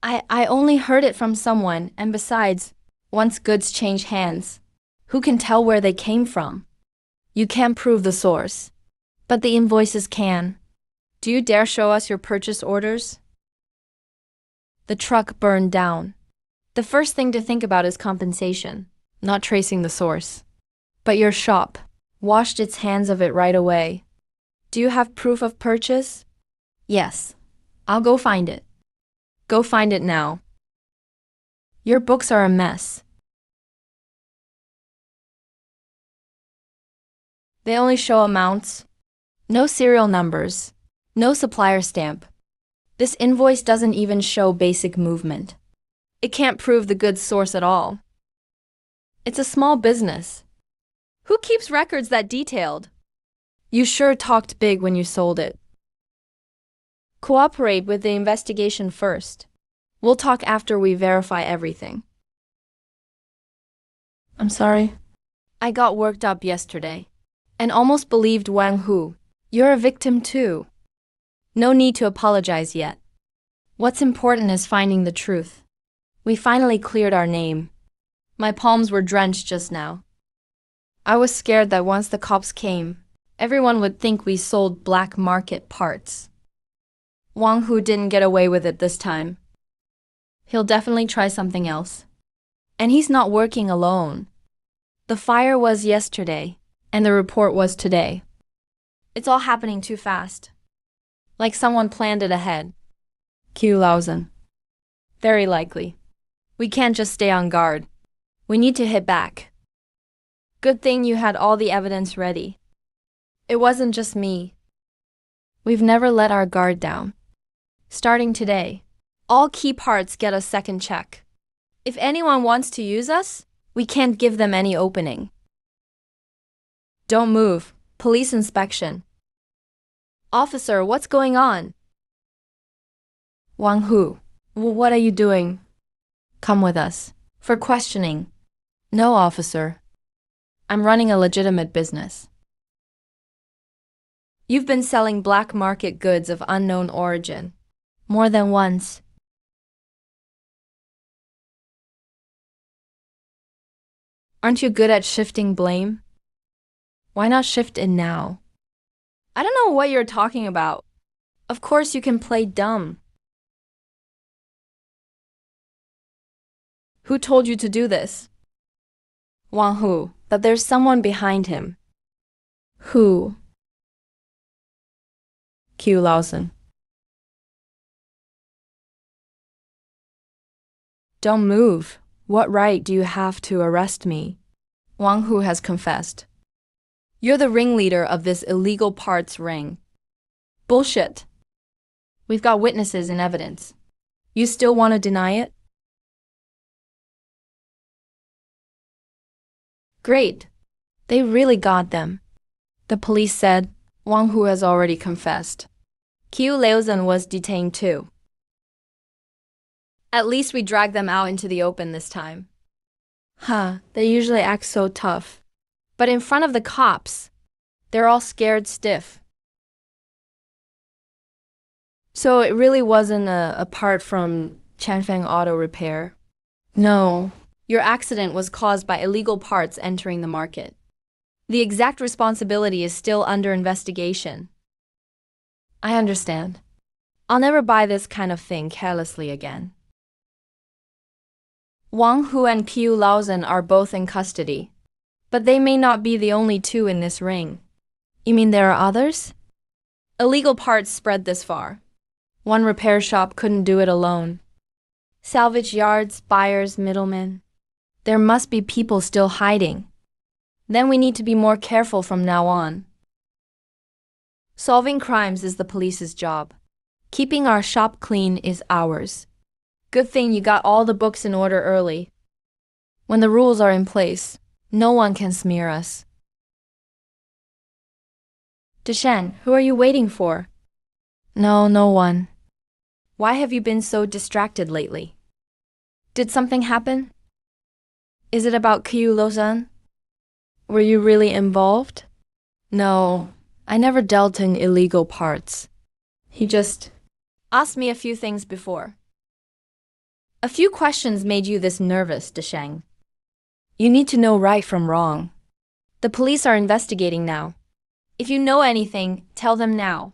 I only heard it from someone, and besides, once goods change hands, who can tell where they came from? You can't prove the source, but the invoices can. Do you dare show us your purchase orders? The truck burned down. The first thing to think about is compensation, not tracing the source. But your shop washed its hands of it right away. Do you have proof of purchase? Yes. I'll go find it. Go find it now. Your books are a mess. They only show amounts, no serial numbers, no supplier stamp. This invoice doesn't even show basic movement. It can't prove the goods source at all. It's a small business. Who keeps records that detailed? You sure talked big when you sold it. Cooperate with the investigation first. We'll talk after we verify everything. I'm sorry. I got worked up yesterday. and almost believed Wang Hu. You're a victim too. No need to apologize yet. What's important is finding the truth. We finally cleared our name. My palms were drenched just now. I was scared that once the cops came, everyone would think we sold black market parts. Wang Hu didn't get away with it this time. He'll definitely try something else. And he's not working alone. The fire was yesterday, and the report was today. It's all happening too fast. Like someone planned it ahead. Lausen. Very likely. We can't just stay on guard. We need to hit back. Good thing you had all the evidence ready. It wasn't just me. We've never let our guard down. Starting today, all key parts get a second check. If anyone wants to use us, we can't give them any opening. Don't move. Police inspection. Officer, what's going on? Wang Hu, what are you doing? Come with us. For questioning. No, officer. I'm running a legitimate business. You've been selling black market goods of unknown origin. More than once. Aren't you good at shifting blame? Why not shift it now? I don't know what you're talking about. Of course you can play dumb. Who told you to do this? Wang Hu, that there's someone behind him. Who? Lausen. Don't move. What right do you have to arrest me? Wang Hu has confessed. You're the ringleader of this illegal parts ring. Bullshit. We've got witnesses and evidence. You still want to deny it? Great. They really got them. The police said Wang Hu has already confessed. Lausen was detained too. At least we dragged them out into the open this time. They usually act so tough. But in front of the cops, they're all scared stiff. So it really wasn't apart from Changfang Auto Repair? No. Your accident was caused by illegal parts entering the market. The exact responsibility is still under investigation. I understand. I'll never buy this kind of thing carelessly again. Wang Hu and Lausen are both in custody. But they may not be the only two in this ring. You mean there are others? Illegal parts spread this far. One repair shop couldn't do it alone. Salvage yards, buyers, middlemen. There must be people still hiding. Then we need to be more careful from now on. Solving crimes is the police's job. Keeping our shop clean is ours. Good thing you got all the books in order early. When the rules are in place, no one can smear us. Deshen, who are you waiting for? No one. Why have you been so distracted lately? Did something happen? Is it about Lausen? Were you really involved? No, I never dealt in illegal parts. He just asked me a few things before. A few questions made you this nervous, Desheng. You need to know right from wrong. The police are investigating now. If you know anything, tell them now.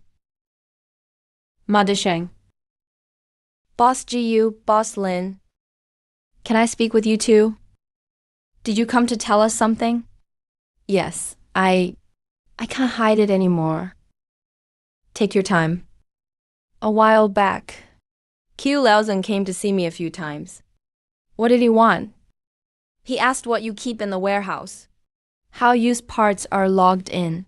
Ma Desheng. Boss GU, Boss Lin. Can I speak with you too? Did you come to tell us something? Yes, I can't hide it anymore. Take your time. A while back, Lausen came to see me a few times. What did he want? He asked what you keep in the warehouse, how used parts are logged in,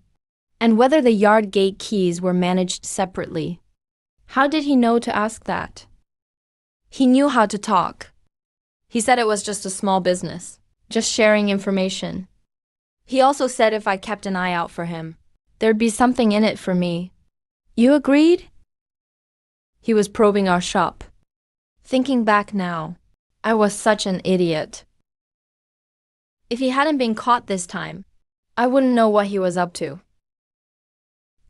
and whether the yard gate keys were managed separately. How did he know to ask that? He knew how to talk. He said it was just a small business, just sharing information. He also said if I kept an eye out for him, there'd be something in it for me. You agreed? He was probing our shop. Thinking back now, I was such an idiot. If he hadn't been caught this time, I wouldn't know what he was up to.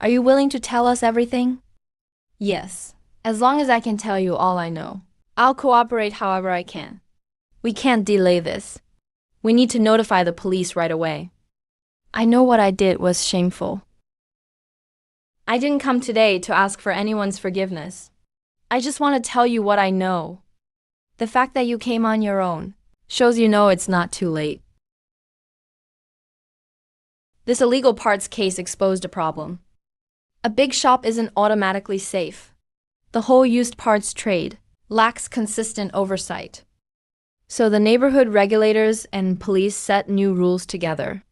Are you willing to tell us everything? Yes, as long as I can tell you all I know. I'll cooperate however I can. We can't delay this. We need to notify the police right away. I know what I did was shameful. I didn't come today to ask for anyone's forgiveness. I just want to tell you what I know. The fact that you came on your own shows you know it's not too late. This illegal parts case exposed a problem. A big shop isn't automatically safe. The whole used parts trade lacks consistent oversight. So the neighborhood regulators and police set new rules together.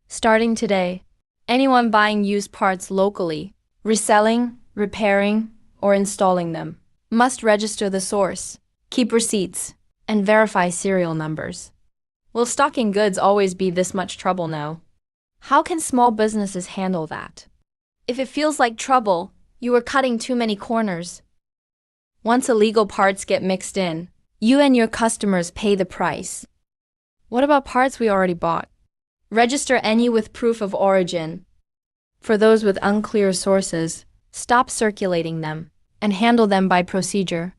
Starting today, anyone buying used parts locally, reselling, repairing, or installing them, must register the source, keep receipts, and verify serial numbers. Will stocking goods always be this much trouble now? How can small businesses handle that? If it feels like trouble, you are cutting too many corners. Once illegal parts get mixed in, you and your customers pay the price. What about parts we already bought? Register any with proof of origin. For those with unclear sources, stop circulating them and handle them by procedure.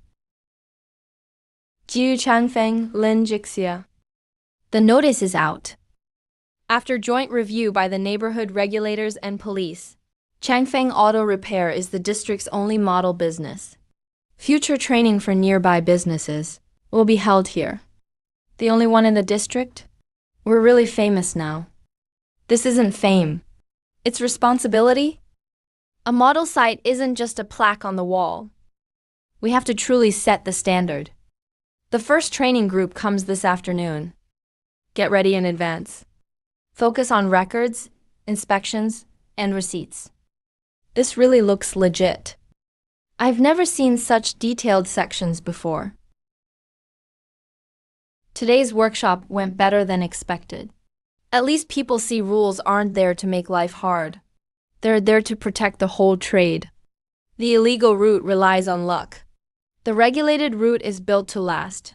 Ju Changfang Lin Jixia. The notice is out. After joint review by the neighborhood regulators and police, Changfang Auto Repair is the district's only model business. Future training for nearby businesses will be held here. The only one in the district? We're really famous now. This isn't fame. It's responsibility. A model site isn't just a plaque on the wall. We have to truly set the standard. The first training group comes this afternoon. Get ready in advance. Focus on records, inspections, and receipts. This really looks legit. I've never seen such detailed sections before. Today's workshop went better than expected. At least people see rules aren't there to make life hard. They're there to protect the whole trade. The illegal route relies on luck. The regulated route is built to last.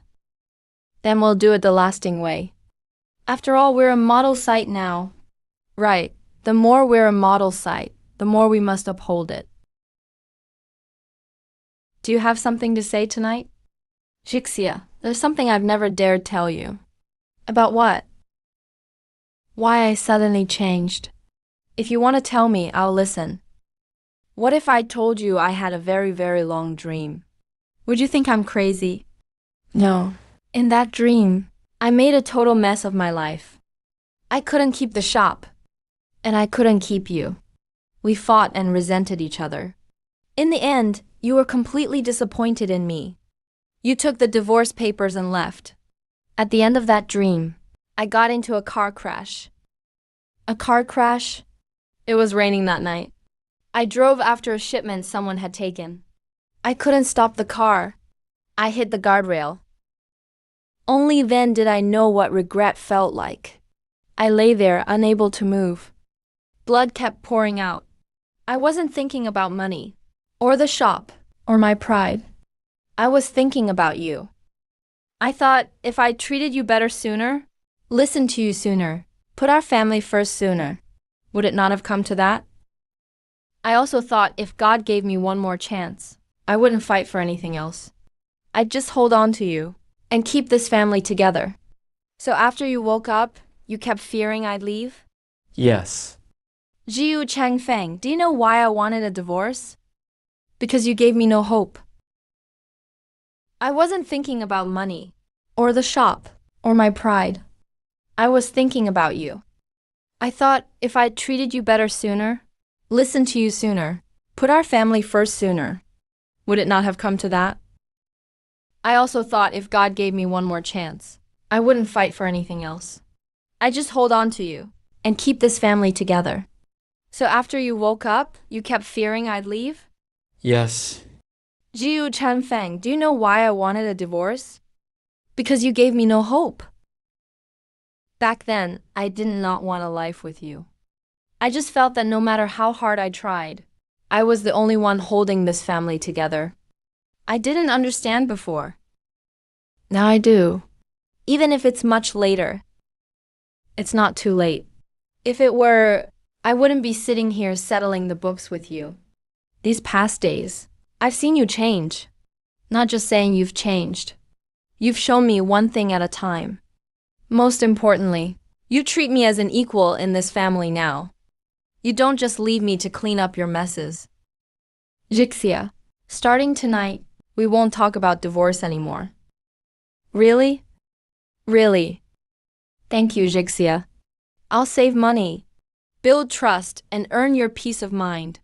Then we'll do it the lasting way. After all, we're a model site now. Right, the more we're a model site, the more we must uphold it. Do you have something to say tonight? Jixia, there's something I've never dared tell you. About what? Why I suddenly changed. If you want to tell me, I'll listen. What if I told you I had a very, very long dream? Would you think I'm crazy? No. In that dream, I made a total mess of my life. I couldn't keep the shop, and I couldn't keep you. We fought and resented each other. In the end, you were completely disappointed in me. You took the divorce papers and left. At the end of that dream, I got into a car crash. A car crash? It was raining that night. I drove after a shipment someone had taken. I couldn't stop the car. I hit the guardrail. Only then did I know what regret felt like. I lay there, unable to move. Blood kept pouring out. I wasn't thinking about money, or the shop, or my pride. I was thinking about you. I thought if I treated you better sooner, listened to you sooner, put our family first sooner, would it not have come to that? I also thought if God gave me one more chance, I wouldn't fight for anything else. I'd just hold on to you and keep this family together. So after you woke up, you kept fearing I'd leave? Yes. Ju Changfang, do you know why I wanted a divorce? Because you gave me no hope. I wasn't thinking about money, or the shop, or my pride. I was thinking about you. I thought if I'd treated you better sooner, listened to you sooner, put our family first sooner, would it not have come to that? I also thought if God gave me one more chance, I wouldn't fight for anything else. I'd just hold on to you and keep this family together. So after you woke up, you kept fearing I'd leave? Yes. Ju Changfang, do you know why I wanted a divorce? Because you gave me no hope. Back then, I did not want a life with you. I just felt that no matter how hard I tried, I was the only one holding this family together. I didn't understand before. Now I do. Even if it's much later. It's not too late. If it were, I wouldn't be sitting here settling the books with you. These past days, I've seen you change. Not just saying you've changed. You've shown me one thing at a time. Most importantly, you treat me as an equal in this family now. You don't just leave me to clean up your messes. Jixia, starting tonight, we won't talk about divorce anymore. Really? Really. Thank you, Jixia. I'll save money, build trust, and earn your peace of mind.